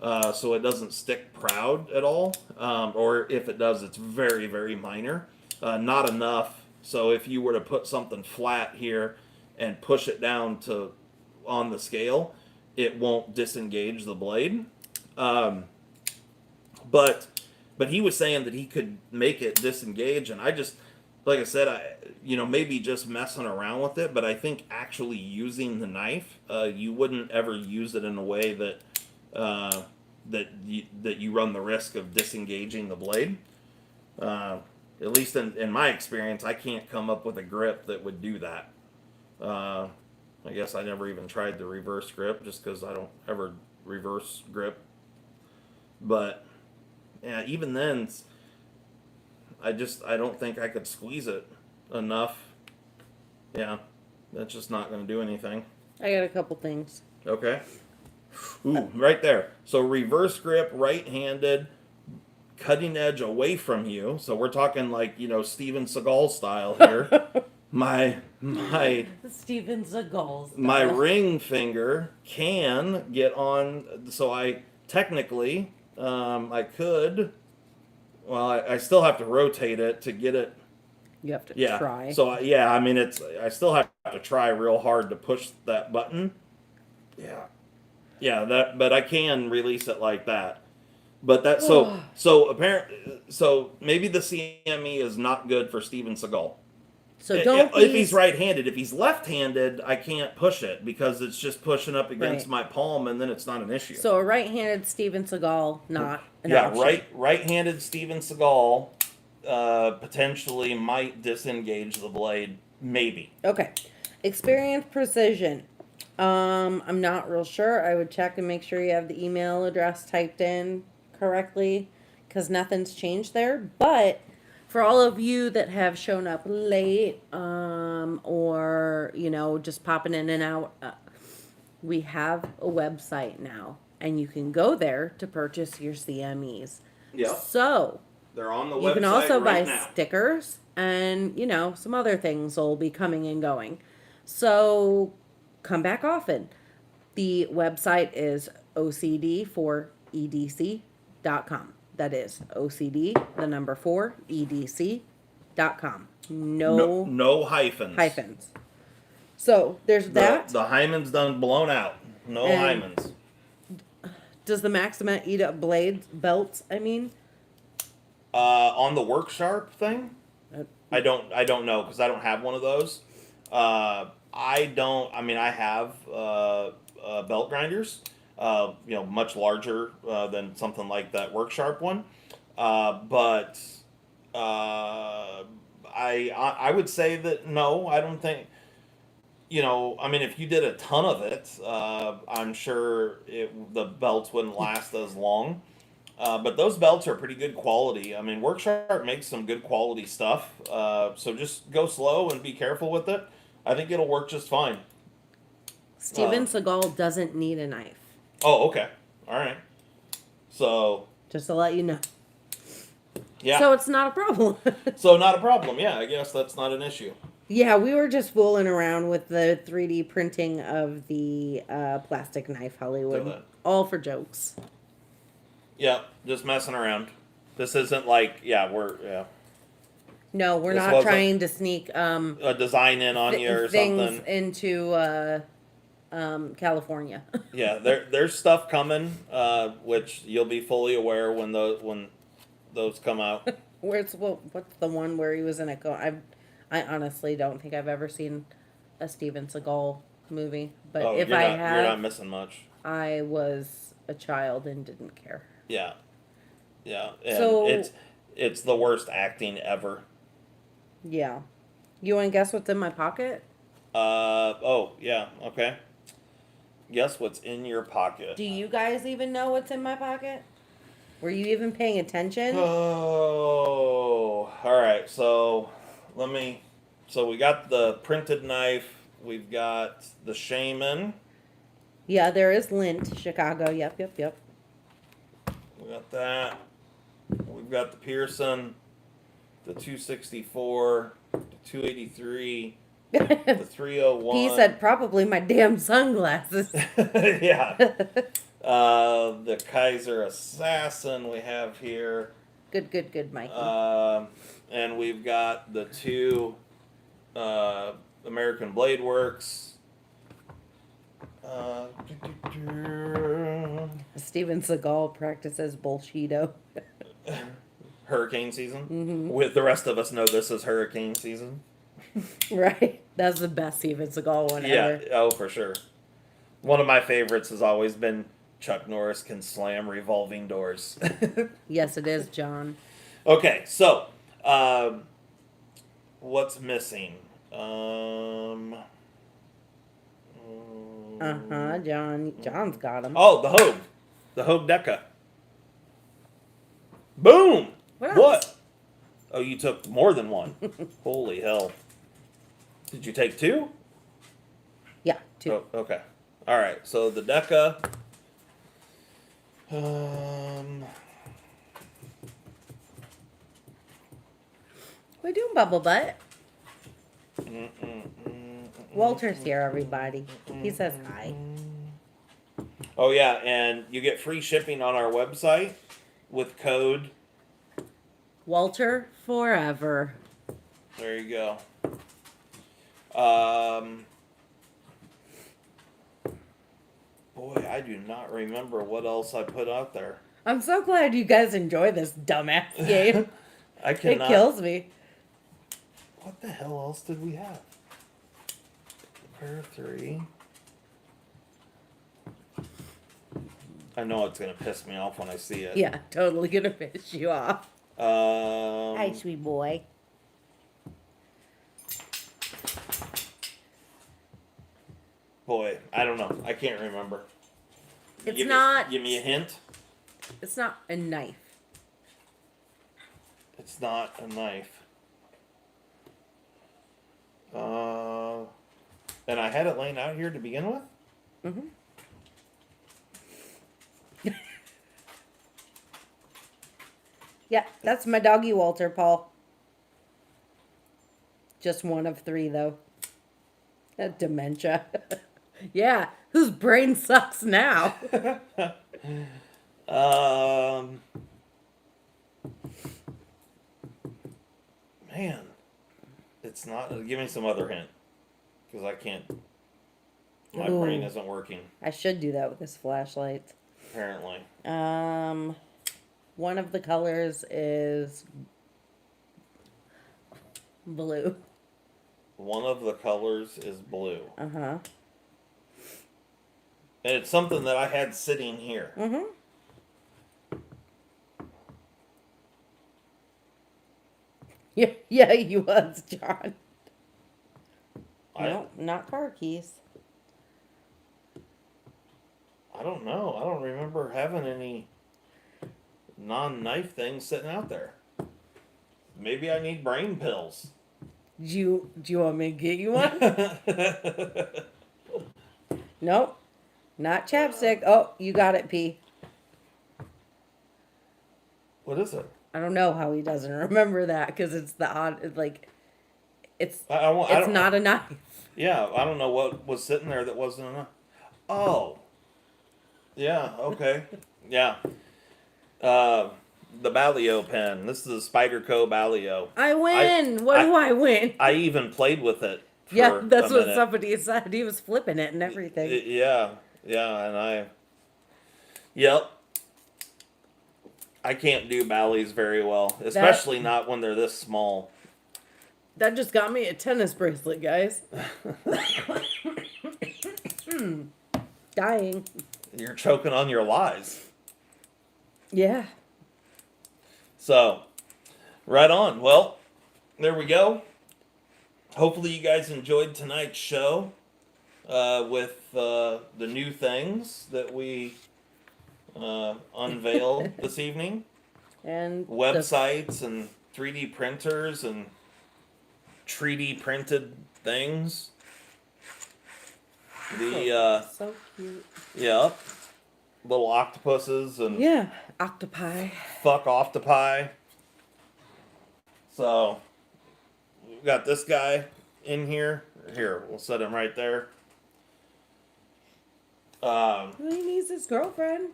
So it doesn't stick proud at all, or if it does, it's very, very minor, not enough. So if you were to put something flat here and push it down to on the scale, it won't disengage the blade. Um, but he was saying that he could make it disengage, and I just, like I said, maybe just messing around with it. But I think actually using the knife, you wouldn't ever use it in a way that that you run the risk of disengaging the blade. At least in my experience, I can't come up with a grip that would do that. I guess I never even tried the reverse grip just because I don't ever reverse grip. But yeah, even then, I don't think I could squeeze it enough. Yeah, that's just not going to do anything. I got a couple things. Okay. Ooh, right there. So reverse grip, right-handed, cutting edge away from you. So we're talking like, Steven Seagal style here. my Steven Seagal style. My ring finger can get on. So I technically, I could. Well, I still have to rotate it to get it. You have to try. So I mean, I still have to try real hard to push that button. Yeah, but I can release it like that. But that so maybe the CME is not good for Steven Seagal. So don't if he's right-handed. If he's left-handed, I can't push it because it's just pushing up against my palm, and then it's not an issue. So a right-handed Steven Seagal, not an option. Right-handed Steven Seagal potentially might disengage the blade, maybe. Okay, experience precision. I'm not real sure. I would check and make sure you have the email address typed in correctly, because nothing's changed there. But for all of you that have shown up late, or just popping in and out, we have a website now, and you can go there to purchase your CMEs. Yeah. So they're on the website. You can also buy now. stickers, and some other things will be coming and going. So come back often. The website is OCD for EDC.com. That is OCD, the number 4, EDC.com. No hyphens. Hyphens. So there's that. The hymen's done blown out. No hymens. Does the Maxima eat up belts? I mean, on the Work Sharp thing, I don't know because I don't have one of those. I have belt grinders. Much larger than something like that Work Sharp one. But I would say that no, I don't think. If you did a ton of it, I'm sure the belts wouldn't last as long. But those belts are pretty good quality. I mean, Work Sharp makes some good quality stuff. So just go slow and be careful with it. I think it'll work just fine. Steven Seagal doesn't need a knife. Oh, okay. All right. So. Just to let you know. Yeah. So it's not a problem. So not a problem. Yeah, I guess that's not an issue. Yeah, we were just fooling around with the 3D printing of the plastic knife Hollywood. All for jokes. Yeah, just messing around. This isn't like, No, we're not trying to sneak a design in on you or things something. Into California. Yeah, there's stuff coming, which you'll be fully aware when those come out. What's the one where he was in a I honestly don't think I've ever seen a Steven Seagal movie, but if I have, you're not missing much. I was a child and didn't care. Yeah, and it's the worst acting ever. Yeah, you want to guess what's in my pocket? Yeah, okay. Guess what's in your pocket? Do you guys even know what's in my pocket? Were you even paying attention? Oh, all right. So we got the printed knife. We've got the Shaman. Yeah, there is lint, Chicago. Yep. We got that. We've got the Pearson, the 264, the 283, the 301. He said probably my damn sunglasses. Yeah. The Kaiser Assassin we have here. Good, Mikey. And we've got the 2 American Blade Works. Uh, Steven Seagal practices bullshido. hurricane season. Mm-hmm. With the rest of us know this is hurricane season. Right? That's the best Steven Seagal one Yeah. ever. Oh, for sure. One of my favorites has always been Chuck Norris can slam revolving doors. Yes, it is, John. Okay, so what's missing? Um, Uh-huh, John. John's got him. oh, the Hogue Deca. Boom. What else? What? Oh, you took more than one. Holy hell! Did you take two? Yeah, 2. Oh, okay. All right. So the Deca. Um, What are you doing, Bubble Butt? mm, mm, Walter's here, everybody. He says hi. Oh yeah, and you get free shipping on our website with code. Walter forever. There you go. Boy, I do not remember what else I put out there. I'm so glad you guys enjoy this dumbass game. I It cannot. kills me. What the hell else did we have? Pair 3. I know it's gonna piss me off when I see it. Yeah, totally gonna piss you off. Hi, sweet boy. Boy, I don't know. I can't remember. It's Give not. Give me a hint. It's not a knife. It's not a knife. And I had it laying out here to begin with? Mm-hmm. Yeah, that's my doggy Walter, Paul. Just one of 3, though. Dementia. Yeah, whose brain sucks now? Man. It's not. Give me some other hint. Because I can't. My brain isn't working, I should do that with this flashlight. apparently. One of the colors is blue. One of the colors is blue. Uh-huh. And it's something that I had sitting here. Mm-hmm. Yeah, you was, John. No, not car keys. I don't know. I don't remember having any non-knife things sitting out there. Maybe I need brain pills. Do you want me to get you one? Nope. Not chapstick. Oh, you got it, P. What is it? I don't know how he doesn't remember that because it's the odd, like, it's I don't, not a knife. Yeah, I don't know what was sitting there that wasn't enough. Oh. Yeah, okay. Yeah. The Balio pen. This is a Spyderco Balio. I win. What do I win? I even played with it. Yeah, that's a what minute. somebody said. He was flipping it and everything. Yeah, and yep. I can't do Ballies very well, especially not when they're this small. That just got me a tennis bracelet, guys. Dying. You're choking on your lies. Yeah. So, right on. Well, there we go. Hopefully you guys enjoyed tonight's show with the new things that we unveiled this evening. And Websites and 3D printers and 3D printed things. so cute. Yeah, little octopuses and Yeah, octopi. fuck octopi. So, we've got this guy in here. Here, we'll set him right there. He needs his girlfriend.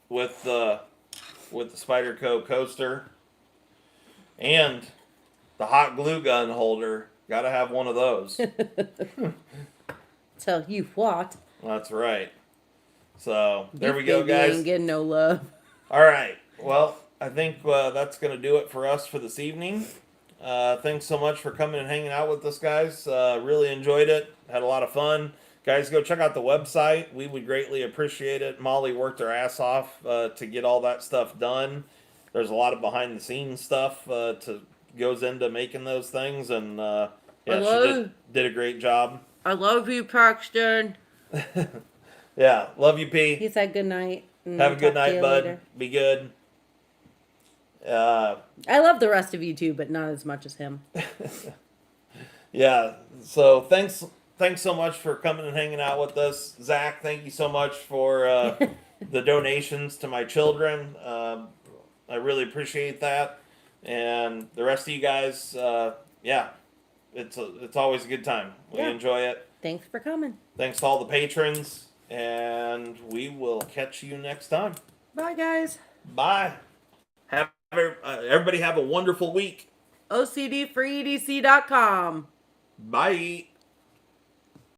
With the Spyderco coaster and the hot glue gun holder. Gotta have one of those. Tell you what. That's right. So there This we go, baby guys. ain't getting no love. All right. Well, I think that's going to do it for us for this evening. Thanks so much for coming and hanging out with us, guys. Really enjoyed it. Had a lot of fun. Guys, go check out the website. We would greatly appreciate it. Molly worked her ass off to get all that stuff done. There's a lot of behind the scenes stuff to goes into making those things, and yeah, she did a great job. I love you, Paxton. Yeah, love you, P. He said good night. Have a good night, bud. Later. Be good. I love the rest of you too, but not as much as him. Yeah. So thanks so much for coming and hanging out with us, Zach. Thank you so much for the donations to my children. I really appreciate that, and the rest of you guys. Yeah, it's always a good time. We enjoy it. Thanks for coming. Thanks to all the patrons, and we will catch you next time. Bye, guys. Bye. Everybody have a wonderful week. OCDFreeEDC.com. Bye.